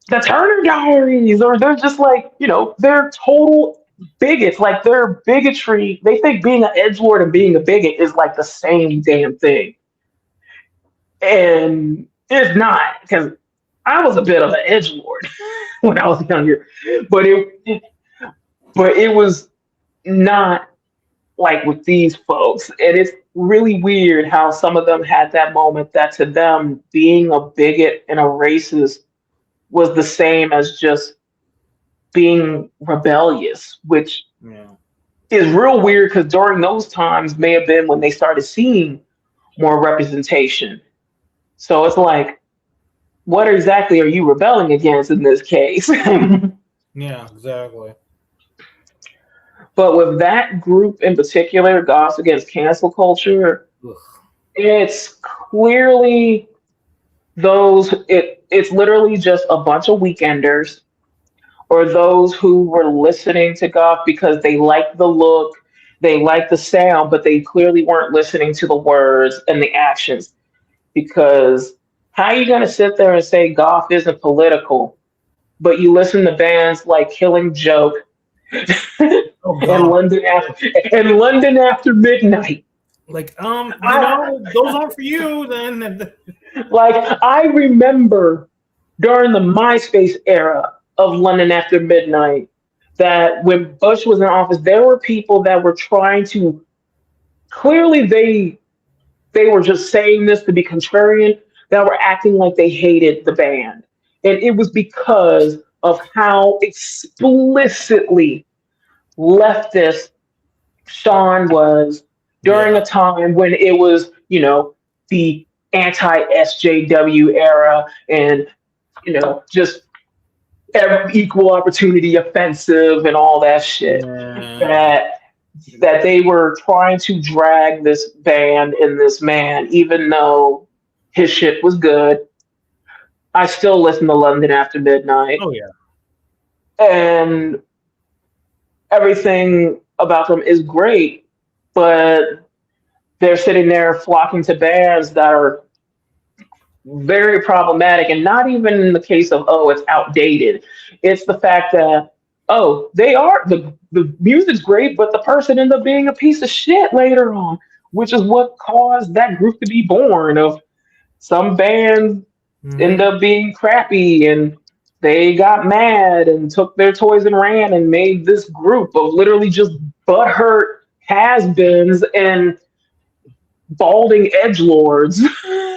the Turner Diaries. Or they're just like, they're total bigots. Like their bigotry, they think being an edgelord and being a bigot is like the same damn thing. And it's not, because I was a bit of an edgelord when I was younger, but it was not like with these folks. And it's really weird how some of them had that moment that to them being a bigot and a racist was the same as just being rebellious, which is real weird, because during those times may have been when they started seeing more representation. So it's like, what exactly are you rebelling against in this case? Yeah, exactly. But with that group in particular, Goths Against Cancel Culture, it's clearly it's literally just a bunch of weekenders, or those who were listening to goth because they liked the look, they liked the sound, but they clearly weren't listening to the words and the actions. Because how are you going to sit there and say goth isn't political, but you listen to bands like Killing Joke and London After Midnight? Like, those aren't for you then. Like, I remember during the MySpace era of London After Midnight that when Bush was in office, there were people that were trying to, clearly they were just saying this to be contrarian, that were acting like they hated the band. And it was because of how explicitly leftist Sean was during a time when it was, the anti-SJW era, and, just equal opportunity offensive and all that shit. That they were trying to drag this band and this man, even though his shit was good. I still listen to London After Midnight. Oh yeah. And everything about them is great, but they're sitting there flocking to bands that are very problematic, and not even in the case of, oh, it's outdated. It's the fact that, oh, the music's great, but the person ended up being a piece of shit later on, which is what caused that group to be born. Of some bands end up being crappy, and they got mad and took their toys and ran and made this group of literally just butthurt has-beens and balding edgelords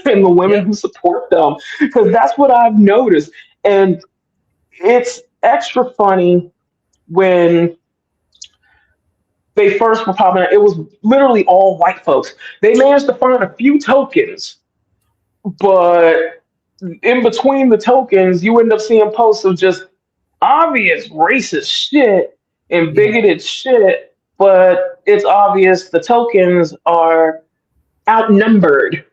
and the women who support them. Because that's what I've noticed. And it's extra funny when they first were popping out. It was literally all white folks. They managed to find a few tokens, but in between the tokens, you end up seeing posts of just obvious racist shit and bigoted shit, but it's obvious the tokens are outnumbered.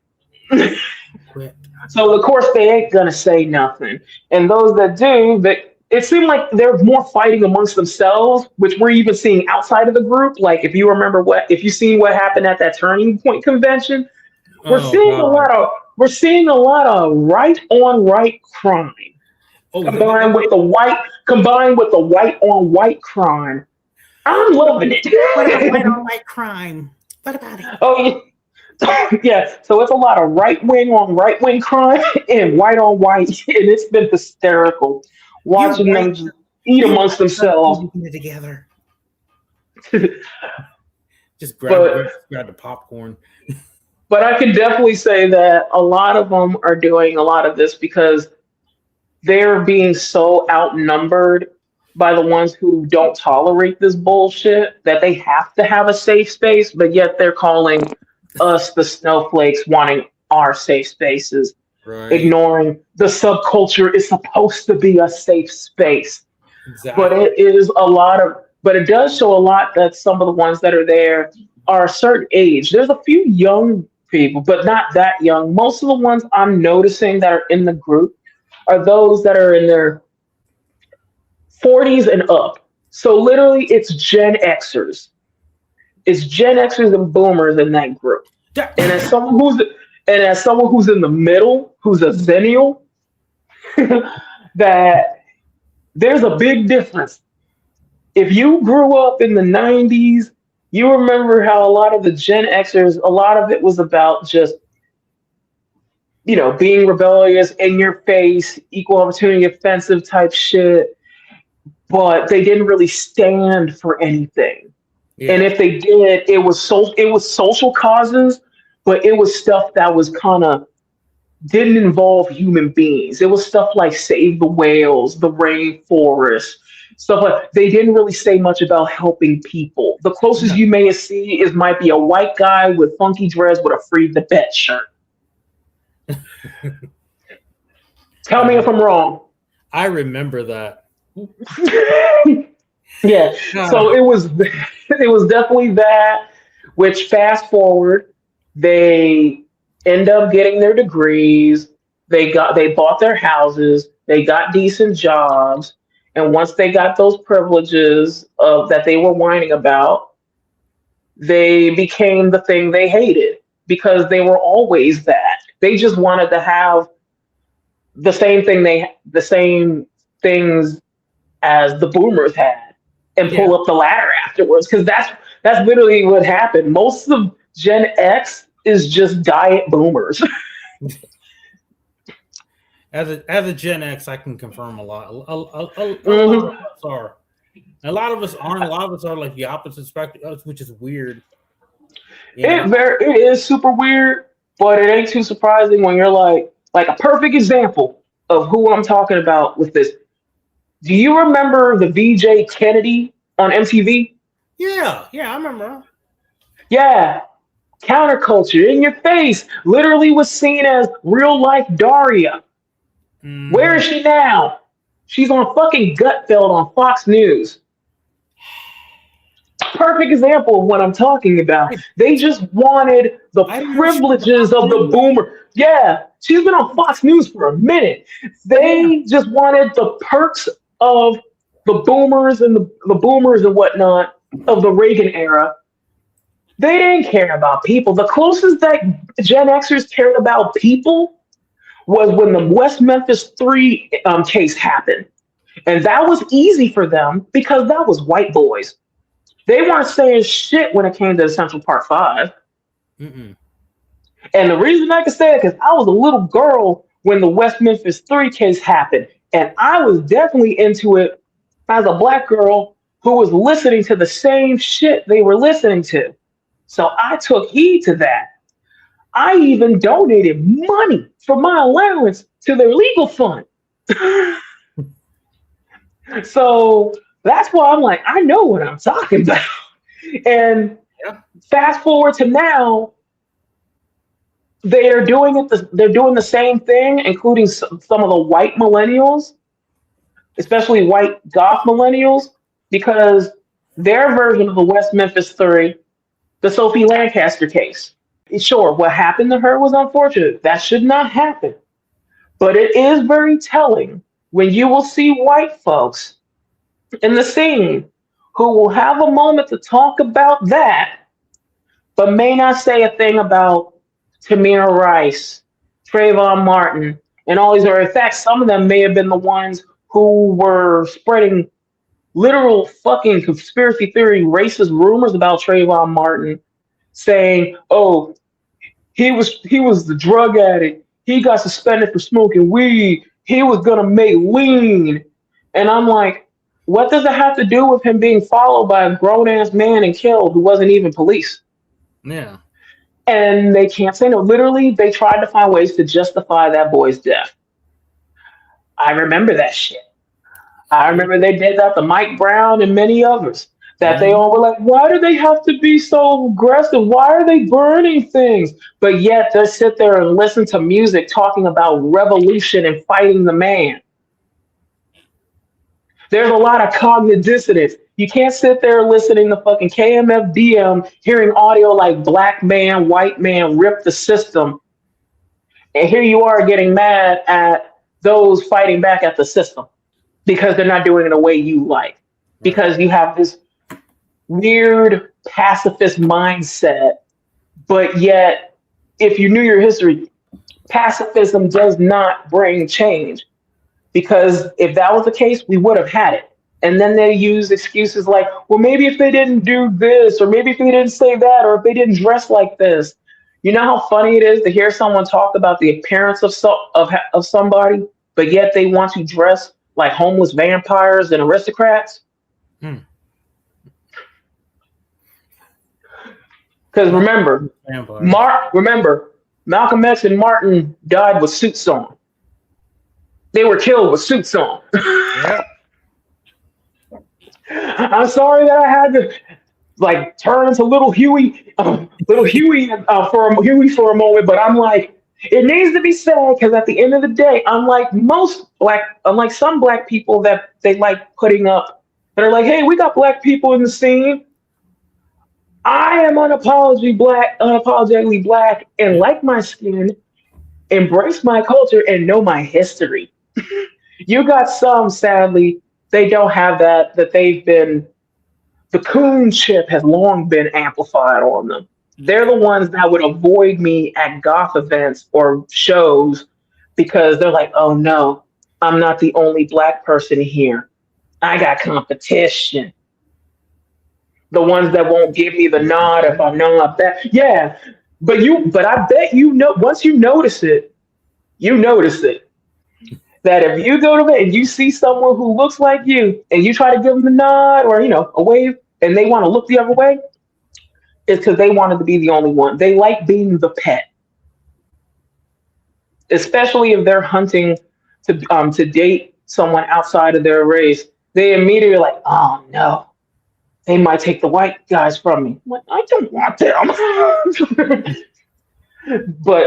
So of course they ain't gonna say nothing. And those that do, it seemed like there's more fighting amongst themselves, which we're even seeing outside of the group. Like if you've seen what happened at that Turning Point convention, we're seeing a lot of right on right crime. Combined with the white on white crime. I'm loving it. What about white on white crime? What about it? Oh yeah. So it's a lot of right wing on right wing crime and white on white, and it's been hysterical watching them eat amongst themselves. Together. Just grab the popcorn. But I can definitely say that a lot of them are doing a lot of this because they're being so outnumbered by the ones who don't tolerate this bullshit that they have to have a safe space, but yet they're calling us the snowflakes wanting our safe spaces, ignoring the subculture is supposed to be a safe space. Exactly. But it does show a lot that some of the ones that are there are a certain age. There's a few young people, but not that young. Most of the ones I'm noticing that are in the group are those that are in their 40s and up. So literally it's Gen Xers. It's Gen Xers and boomers in that group. And as someone who's in the middle, who's a zennial, that there's a big difference. If you grew up in the 90s, you remember how a lot of the Gen Xers, a lot of it was about just, being rebellious, in your face, equal opportunity offensive type shit. But they didn't really stand for anything. Yeah. And if they did, it was social causes, but it was stuff that was didn't involve human beings. It was stuff like save the whales, the rainforest, stuff like. They didn't really say much about helping people. The closest you may see might be a white guy with funky dreads with a Free the Bet shirt. Tell me if I'm wrong. I remember that. Yeah. So it was definitely that, which fast forward, they end up getting their degrees, they bought their houses, they got decent jobs, and once they got those privileges that they were whining about, they became the thing they hated because they were always that. They just wanted to have the same things as the boomers had and pull up the ladder afterwards, because that's literally what happened. Most of Gen X is just diet boomers. As a Gen X, I can confirm a lot. A lot of us are. A lot of us aren't. A lot of us are like the opposite spectrum, which is weird. It is super weird, but it ain't too surprising when you're like a perfect example of who I'm talking about with this. Do you remember the VJ Kennedy on MTV? Yeah, I remember. Yeah. Counterculture in your face, literally was seen as real life Daria. Where is she now? She's on fucking Gutfeld on Fox News. Perfect example of what I'm talking about. They just wanted the privileges of the boomer. Yeah, she's been on Fox News for a minute. They just wanted the perks of the boomers and the boomers and whatnot of the Reagan era. They didn't care about people. The closest that Gen Xers cared about people was when the West Memphis 3 case happened. And that was easy for them because that was white boys. They weren't saying shit when it came to Central Park 5. Mm-mm. And the reason I can say it, because I was a little girl when the West Memphis 3 case happened. And I was definitely into it as a black girl who was listening to the same shit they were listening to. So I took heed to that. I even donated money for my allowance to their legal fund. So that's why I'm like, I know what I'm talking about. And fast forward to now, they're doing it. They're doing the same thing, including some of the white millennials, especially white goth millennials, because their version of the West Memphis 3, the Sophie Lancaster case. Sure, what happened to her was unfortunate. That should not happen. But it is very telling when you will see white folks in the scene who will have a moment to talk about that, but may not say a thing about Tamir Rice, Trayvon Martin, and all these other. In fact, some of them may have been the ones who were spreading literal fucking conspiracy theory, racist rumors about Trayvon Martin, saying, "Oh, he was the drug addict. He got suspended for smoking weed. He was gonna make lean." And I'm like, what does it have to do with him being followed by a grown ass man and killed who wasn't even police? Yeah. And they can't say no. Literally, they tried to find ways to justify that boy's death. I remember that shit. I remember they did that to Mike Brown and many others. That they all were like, why do they have to be so aggressive? Why are they burning things? But yet they sit there and listen to music talking about revolution and fighting the man. There's a lot of cognitive dissonance. You can't sit there listening to fucking KMFDM, hearing audio like black man, white man rip the system. And here you are getting mad at those fighting back at the system because they're not doing it the way you like. Because you have this weird pacifist mindset, but yet, if you knew your history, pacifism does not bring change. Because if that was the case, we would have had it. And then they use excuses like, well, maybe if they didn't do this, or maybe if they didn't say that, or if they didn't dress like this. You know how funny it is to hear someone talk about the appearance of somebody, but yet they want to dress like homeless vampires and aristocrats? Because remember, Malcolm X and Martin died with suits on. They were killed with suits on. Yeah. I'm sorry that I had to like turn into little Huey for a moment, but I'm like, it needs to be said because at the end of the day, unlike some black people that they like putting up, that are like, hey, we got black people in the scene. I am unapologetically black and like my skin, embrace my culture, and know my history. You got some, sadly, they don't have that they've been, the coon chip has long been amplified on them. They're the ones that would avoid me at goth events or shows because they're like, oh no, I'm not the only black person here. I got competition. The ones that won't give me the nod if I'm not that. Yeah, but I bet you know, once you notice it, that if you go to bed and you see someone who looks like you and you try to give them a nod or, a wave and they want to look the other way, it's because they wanted to be the only one. They like being the pet, especially if they're hunting to date someone outside of their race. They immediately are like, oh no, they might take the white guys from me. I'm like, I don't want them. But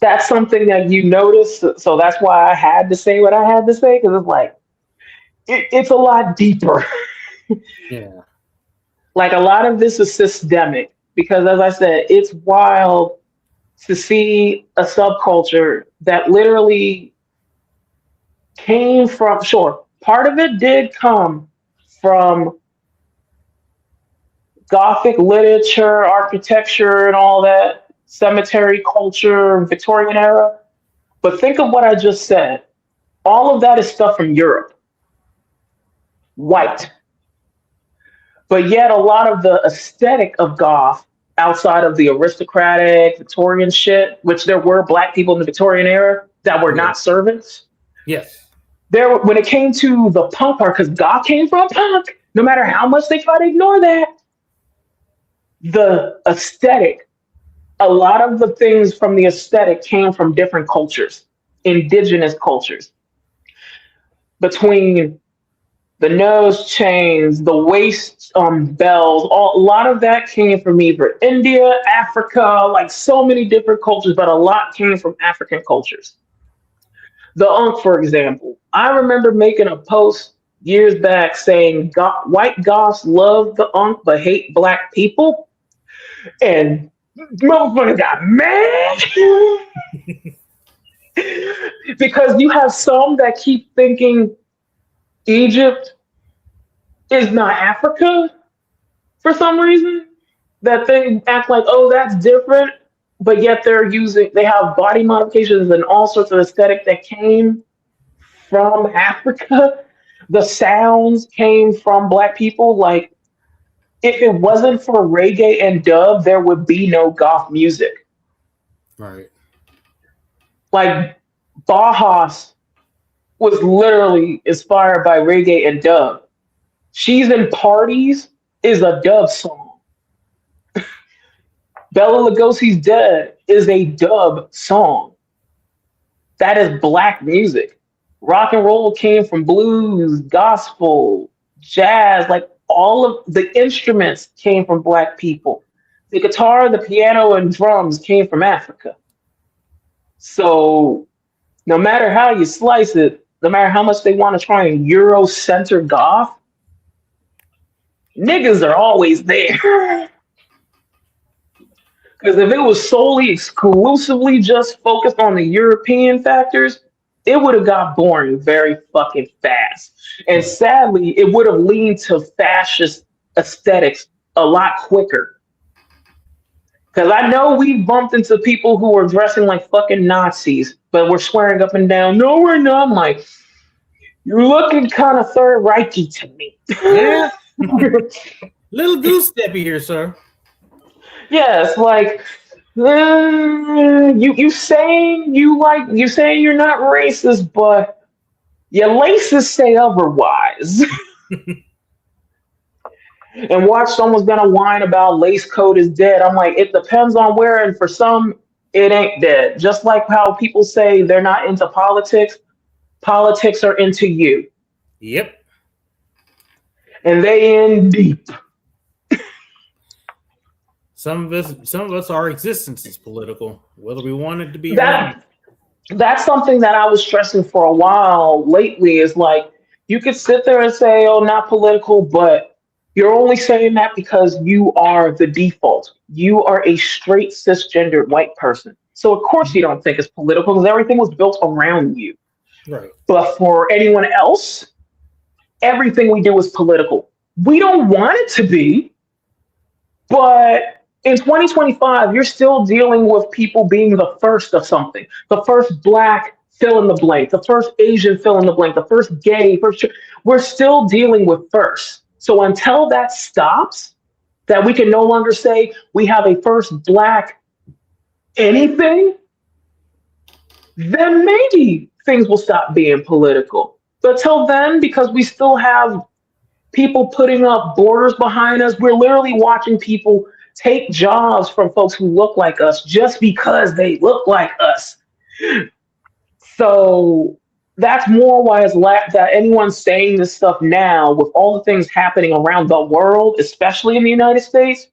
that's something that you notice. So that's why I had to say what I had to say, because it's like, it's a lot deeper. Yeah. Like, a lot of this is systemic because, as I said, it's wild to see a subculture that literally came from, sure, part of it did come from Gothic literature, architecture, and all that, cemetery culture, Victorian era. But think of what I just said. All of that is stuff from Europe, white. But yet, a lot of the aesthetic of goth, outside of the aristocratic Victorian shit, which there were black people in the Victorian era that were not servants. Yes. There, when it came to the punk part, because goth came from punk, no matter how much they try to ignore that, the aesthetic, a lot of the things from the aesthetic came from different cultures, indigenous cultures. Between the nose chains, the waist bells, a lot of that came from either India, Africa, like so many different cultures, but a lot came from African cultures. The Unk, for example, I remember making a post years back saying white goths love the Unk but hate black people. And motherfuckers got mad because you have some that keep thinking Egypt is not Africa for some reason. That they act like, oh, that's different, but yet they have body modifications and all sorts of aesthetic that came from Africa. The sounds came from black people. Like, if it wasn't for reggae and dub, there would be no goth music. Right. Like, Bajas was literally inspired by reggae and dub. She's in Parties is a dub song. Bela Lugosi's Dead is a dub song. That is black music. Rock and roll came from blues, gospel, jazz, like all of the instruments came from black people. The guitar, the piano, and drums came from Africa. So no matter how you slice it, no matter how much they want to try and Euro-center goth, niggas are always there. Because if it was solely, exclusively just focused on the European factors, it would have got boring very fucking fast. And sadly, it would have leaned to fascist aesthetics a lot quicker. Because I know we bumped into people who were dressing like fucking Nazis, but we're swearing up and down, no, we're not. I'm like, you're looking kind of Third Reichy to me. Yeah. Little goose steppy here, sir. Yes, like you saying you're not racist, but your laces say otherwise. And watch someone's gonna whine about lace code is dead. I'm like, it depends on where, and for some, it ain't dead. Just like how people say they're not into politics, politics are into you. Yep. And they in deep. Some of us, our existence is political, whether we want it to be. That's something that I was stressing for a while lately. Is like, you could sit there and say, "Oh, not political," but you're only saying that because you are the default. You are a straight cisgendered white person, so of course you don't think it's political because everything was built around you. Right. But for anyone else, everything we do is political. We don't want it to be, but in 2025, you're still dealing with people being the first of something. The first black fill in the blank, the first Asian fill in the blank, the first gay, we're still dealing with first. So until that stops, that we can no longer say we have a first black anything, then maybe things will stop being political. But till then, because we still have people putting up borders behind us, we're literally watching people take jobs from folks who look like us just because they look like us. So that's more why it's that anyone saying this stuff now, with all the things happening around the world, especially in the United States,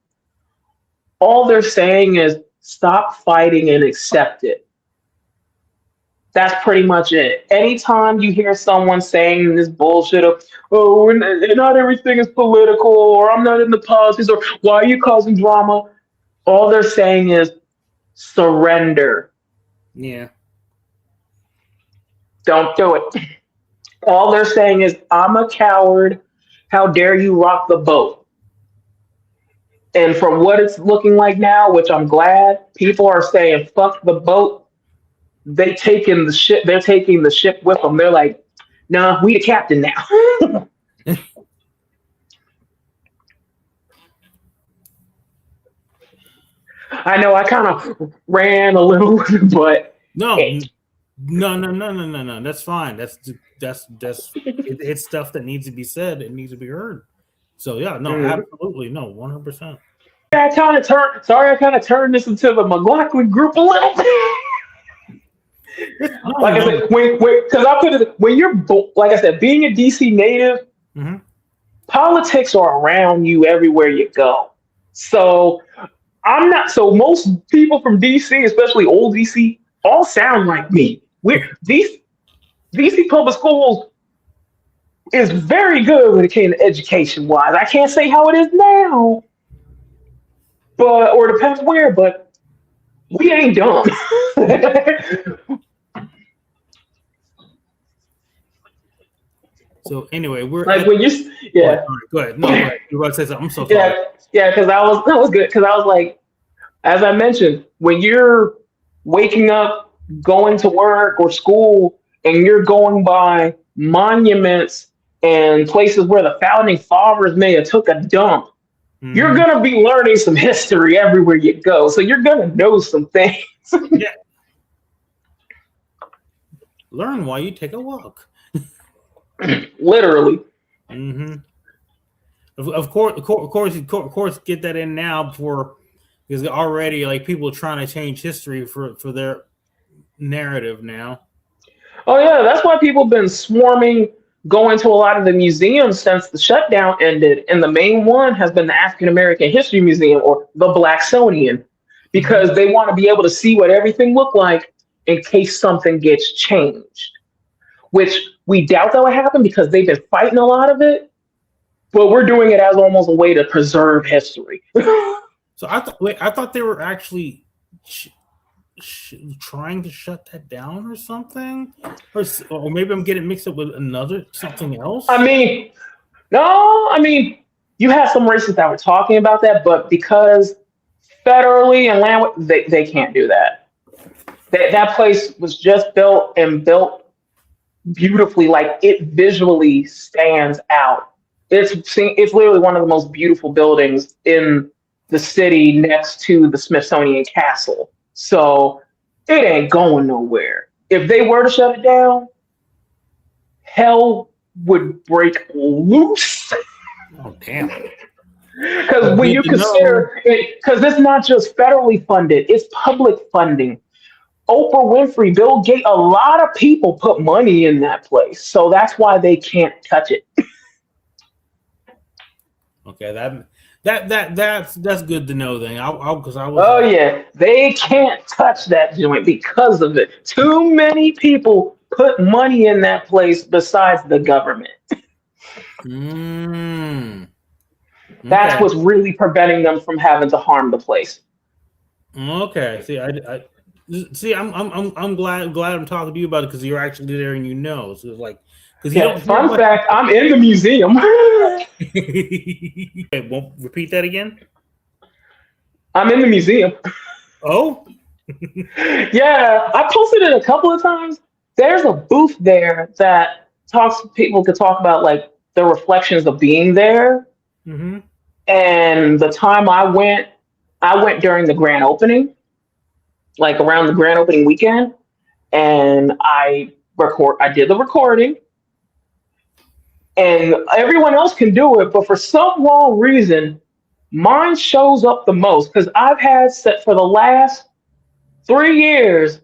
all they're saying is stop fighting and accept it. That's pretty much it. Anytime you hear someone saying this bullshit of, oh, not everything is political, or I'm not in the politics, or why are you causing drama? All they're saying is surrender. Yeah. Don't do it. All they're saying is, I'm a coward. How dare you rock the boat? And from what it's looking like now, which I'm glad, people are saying, fuck the boat. They're taking the ship with them. They're like, nah, we the captain now. I know I kind of ran a little, but no. That's fine. It's stuff that needs to be said. It needs to be heard. So yeah, no, absolutely, no, 100%. I kind of turned this into the McLaughlin group a little bit. Like I said, when you're like I said, being a DC native, politics are around you everywhere you go. So most people from DC, especially old DC, all sound like me. DC public schools is very good when it came to education wise. I can't say how it is now, or it depends where, but we ain't dumb. So anyway, we're like when you, yeah. Go ahead. No, go ahead. You were about to say something. I'm so sorry. Yeah, because that was good. Because I was like, as I mentioned, when you're waking up, going to work or school, and you're going by monuments and places where the founding fathers may have took a dump, you're gonna be learning some history everywhere you go. So you're gonna know some things. Yeah. Learn while you take a walk. Literally. Of course, get that in now because already like people are trying to change history for their narrative now. Oh yeah, that's why people have been swarming, going to a lot of the museums since the shutdown ended, and the main one has been the African American History Museum, or the Blacksonian, because they want to be able to see what everything looked like in case something gets changed, which we doubt that will happen because they've been fighting a lot of it, but we're doing it as almost a way to preserve history. So I thought they were actually trying to shut that down or something, or maybe I'm getting mixed up with something else. I mean, you have some races that were talking about that, but because federally and land, they can't do that. That place was just built beautifully, like it visually stands out. It's literally one of the most beautiful buildings in the city next to the Smithsonian Castle. So it ain't going nowhere. If they were to shut it down, hell would break loose. Oh, damn. Because when you consider it, because it's not just federally funded, it's public funding. Oprah Winfrey, Bill Gates, a lot of people put money in that place. So that's why they can't touch it. Okay, that's good to know then. Oh yeah, they can't touch that joint because of it. Too many people put money in that place besides the government. That's what's really preventing them from having to harm the place. Okay, see, I'm glad I'm talking to you about it because you're actually there and you know. So it's like, fun fact, I'm in the museum. Okay, won't repeat that again. I'm in the museum. Oh, yeah, I posted it a couple of times. There's a booth there that people could talk about like the reflections of being there. And the time I went during the grand opening, like around the grand opening weekend, and I did the recording. And everyone else can do it, but for some wrong reason, mine shows up the most because I've had for the last 3 years,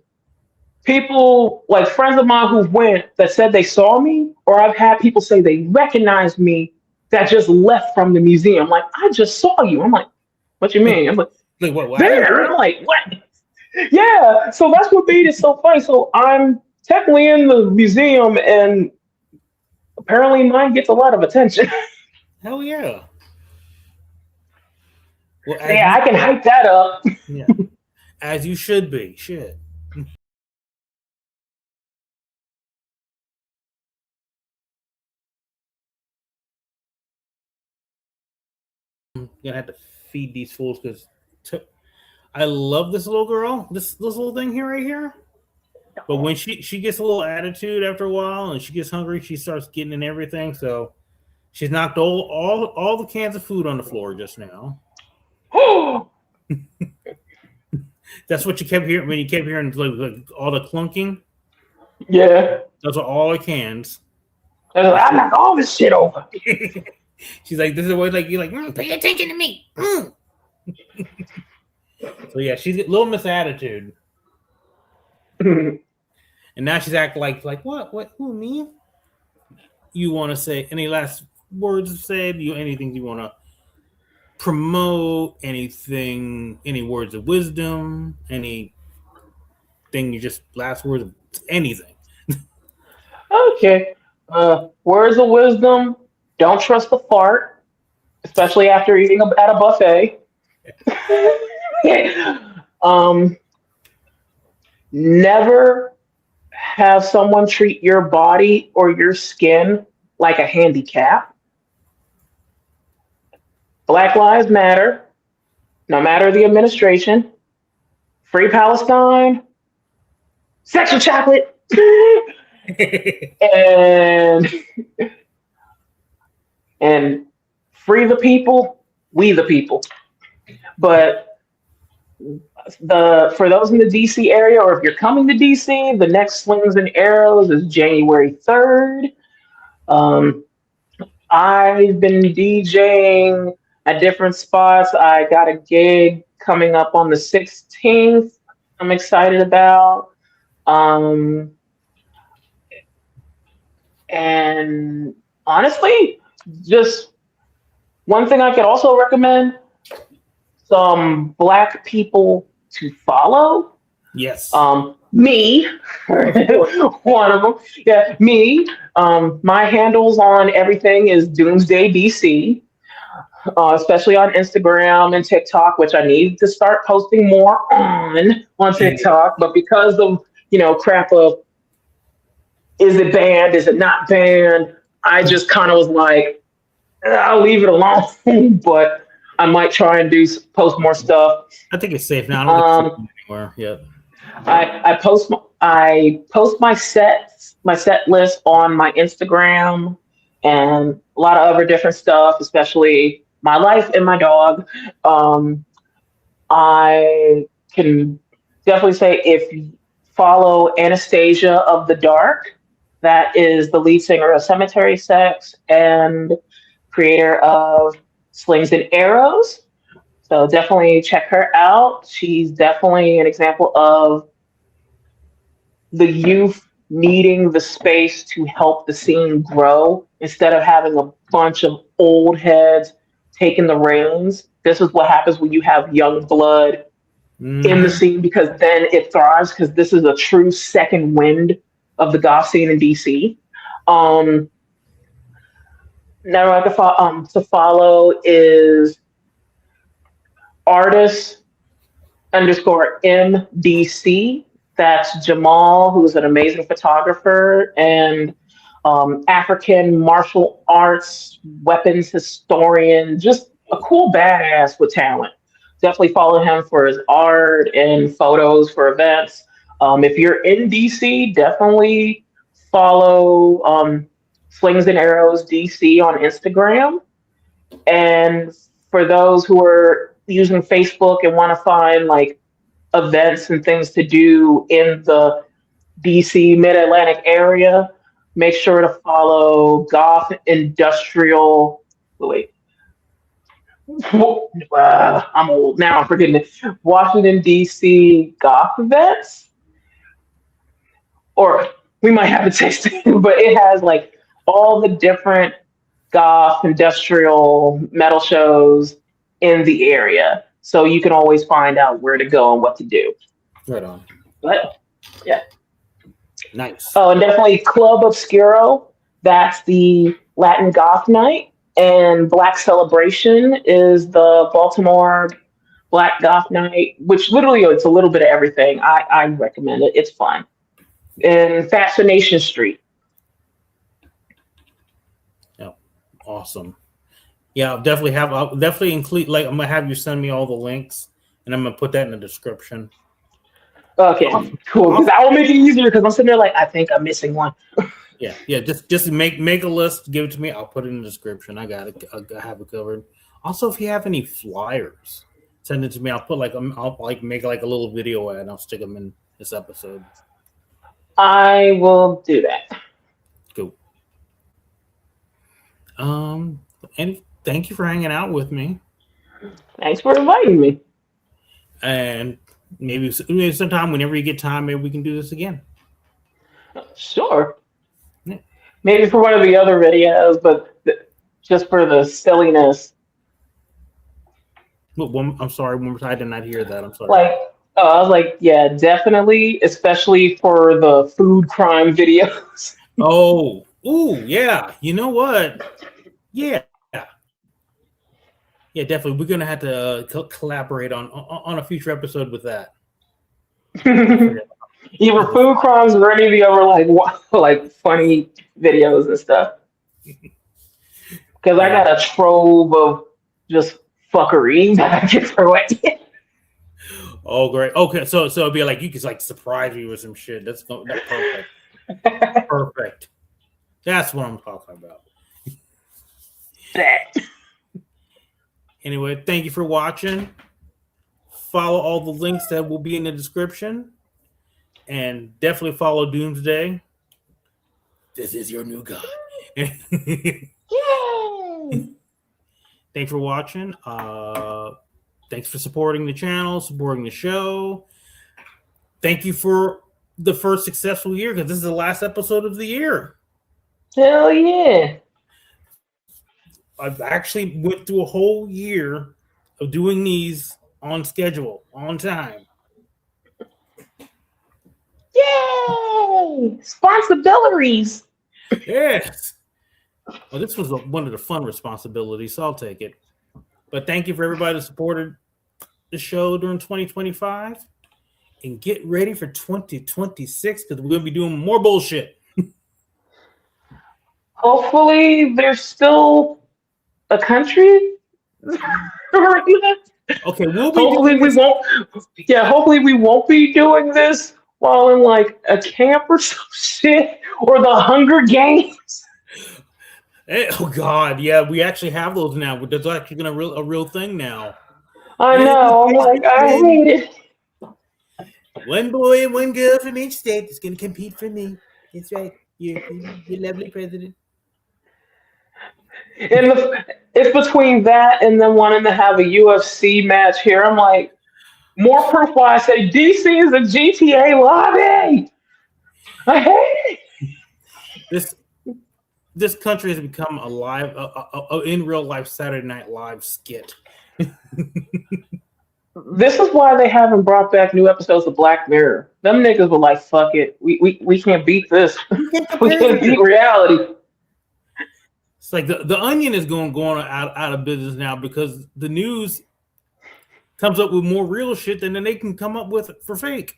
people like friends of mine who went that said they saw me, or I've had people say they recognized me that just left from the museum. Like, I just saw you. I'm like, what you mean? I'm like, what? There. I'm like, what? Yeah. So that's what made it so funny. So I'm technically in the museum, and apparently mine gets a lot of attention. Hell yeah. Well, Yeah, I can hype that up. Yeah, as you should be. Shit. I'm gonna have to feed these fools because I love this little girl, this little thing here, right here. But when she gets a little attitude after a while and she gets hungry, she starts getting in everything. So she's knocked all the cans of food on the floor just now. That's what you kept hearing when you kept hearing like all the clunking. Yeah. Those are all the cans. I knock all this shit over. She's like, this is what like you're like, pay attention to me. So yeah, she's a little miss attitude. And now she's acting like what? Who, me? You want to say any last words said? Anything you want to promote? Anything? Any words of wisdom? Anything? You just last words of anything? Okay. Words of wisdom: don't trust the fart, especially after eating at a buffet. Never have someone treat your body or your skin like a handicap. Black Lives Matter, no matter the administration. Free Palestine. Sexual chocolate. and free the people, we the people. But for those in the DC area, or if you're coming to DC, the next Slings and Arrows is January 3rd. I've been DJing at different spots. I got a gig coming up on the 16th. I'm excited about. And honestly, just one thing I could also recommend: some Black people to follow. Yes. Me, one of them. Yeah, me. My handles on everything is Doomsday DC, especially on Instagram and TikTok, which I need to start posting more on TikTok. But because of crap of is it banned, is it not banned, I just kind of was like, I'll leave it alone. But I might try and post more stuff. I think it's safe now. I don't think it's anywhere yet. I post my set list on my Instagram and a lot of other different stuff, especially my life and my dog. I can definitely say if you follow Anastasia of the Dark, that is the lead singer of Cemetery Sex and creator of Slings and Arrows. So definitely check her out. She's definitely an example of the youth needing the space to help the scene grow instead of having a bunch of old heads taking the reins. This is what happens when you have young blood in the scene, because then it thrives, because this is a true second wind of the goth scene in DC. Now to follow is artist_MDC. That's Jamal, who's an amazing photographer and African martial arts weapons historian, just a cool badass with talent. Definitely follow him for his art and photos for events. If you're in DC, definitely follow Slings and Arrows DC on Instagram. And for those who are using Facebook and want to find like events and things to do in the DC Mid-Atlantic area, make sure to follow Goth Industrial. Wait. I'm old now. I'm forgetting it. Washington DC Goth events, or we might have a tasting, but it has like all the different goth industrial metal shows in the area, so you can always find out where to go and what to do. Right on. But yeah, Nice. Oh, and definitely Club Obscuro. That's the Latin Goth night. And Black Celebration is the Baltimore Black Goth night, which literally it's a little bit of everything. I recommend it. It's fun. In Fascination Street. Yeah, awesome. Yeah, I'll definitely include, like, I'm gonna have you send me all the links, and I'm gonna put that in the description. Okay, cool. Because that will make it easier. Because I'm sitting there like, I think I'm missing one. Yeah. Just make a list, give it to me. I'll put it in the description. I got it. I have it covered. Also, if you have any flyers, send it to me. I'll put I'll make like a little video ad, and I'll stick them in this episode. I will do that. Cool. And thank you for hanging out with me. Thanks for inviting me. And maybe sometime, whenever you get time, maybe we can do this again. Sure. Yeah. Maybe for one of the other videos, but just for the silliness. I'm sorry, one more time. I did not hear that. I'm sorry. I was like, yeah, definitely, especially for the food crime videos. Oh, yeah. You know what? Yeah. Yeah, definitely. We're gonna have to collaborate on a future episode with that. Either food crimes or any of the other like funny videos and stuff. Because I got a trove of just fuckery that I can throw at you. Oh, great. Okay, so it'd be like you could like surprise me with some shit. That's perfect. Perfect. That's what I'm talking about. Anyway, thank you for watching. Follow all the links that will be in the description. And definitely follow Doomsday. This is your new god. Yay! Thanks for watching. Thanks for supporting the channel, supporting the show. Thank you for the first successful year, because this is the last episode of the year. Hell yeah. I've actually went through a whole year of doing these on schedule, on time. Yay! Responsibilities. Yes. Well, this was one of the fun responsibilities, so I'll take it. But thank you for everybody that supported the show during 2025. And get ready for 2026, because we're going to be doing more bullshit. Hopefully, there's still a country. Okay, hopefully we won't be doing this while in like a camp or some shit, or the Hunger Games. Hey, oh God, yeah, we actually have those now. That's actually a real thing now. I know. I'm like, I hate it. One boy and one girl from each state is going to compete for me. That's right. You're lovely president. And it's between that and then wanting to have a UFC match here. I'm like, more proof why I say DC is a GTA lobby. I hate it. This country has become a live, in real life Saturday Night Live skit. This is why they haven't brought back new episodes of Black Mirror. Them niggas were like, fuck it. We can't beat this. We can't beat reality. It's like the Onion is going out of business now, because the news comes up with more real shit than they can come up with for fake.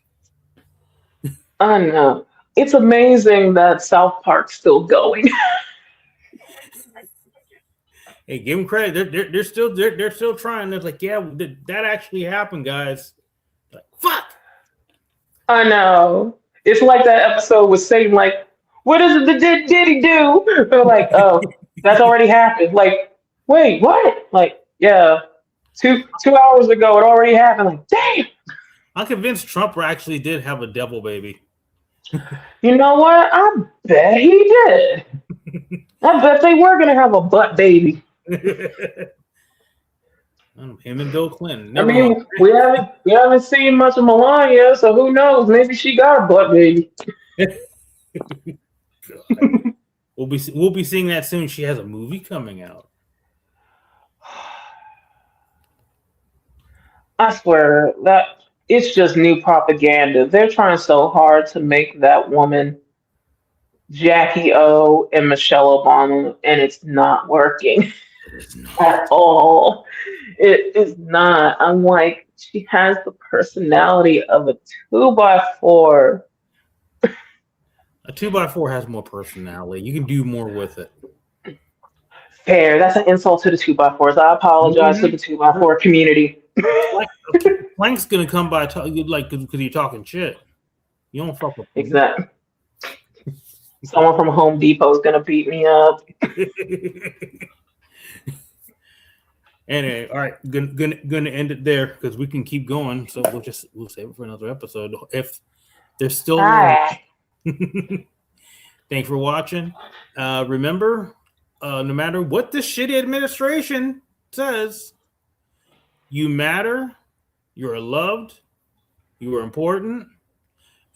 I know. It's amazing that South Park's still going. Hey, give them credit. They're still trying. They're like, yeah, that actually happened, guys. Like, fuck. I know. It's like that episode with Satan. Like, what is it? Did he do? They're like, oh, that's already happened. Like, wait, what? Like, yeah, 2 hours ago, it already happened. Like, damn. I'm convinced Trump actually did have a devil baby. You know what? I bet he did. I bet they were gonna have a butt baby. Him and Bill Clinton. Never mind. we haven't seen much of Melania, so who knows? Maybe she got a butt baby. We'll be seeing that soon. She has a movie coming out. I swear that it's just new propaganda. They're trying so hard to make that woman Jackie O and Michelle Obama, and it's not working It's at not. all. It is not. I'm like, she has the personality of a 2x4. A 2x4 has more personality. You can do more with it. Fair. That's an insult to the 2x4s. I apologize to the 2x4 community. Plank's gonna come by like because you're talking shit. You don't fuck with Plank. Exactly. Someone from Home Depot is gonna beat me up. Anyway, all right, gonna end it there because we can keep going. So we'll save it for another episode if there's still. Hi. Thanks for watching. Remember, no matter what the shitty administration says, you matter. You are loved. You are important.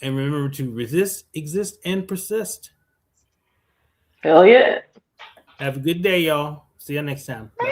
And remember to resist, exist, and persist. Hell yeah. Have a good day, y'all. See you next time. Bye.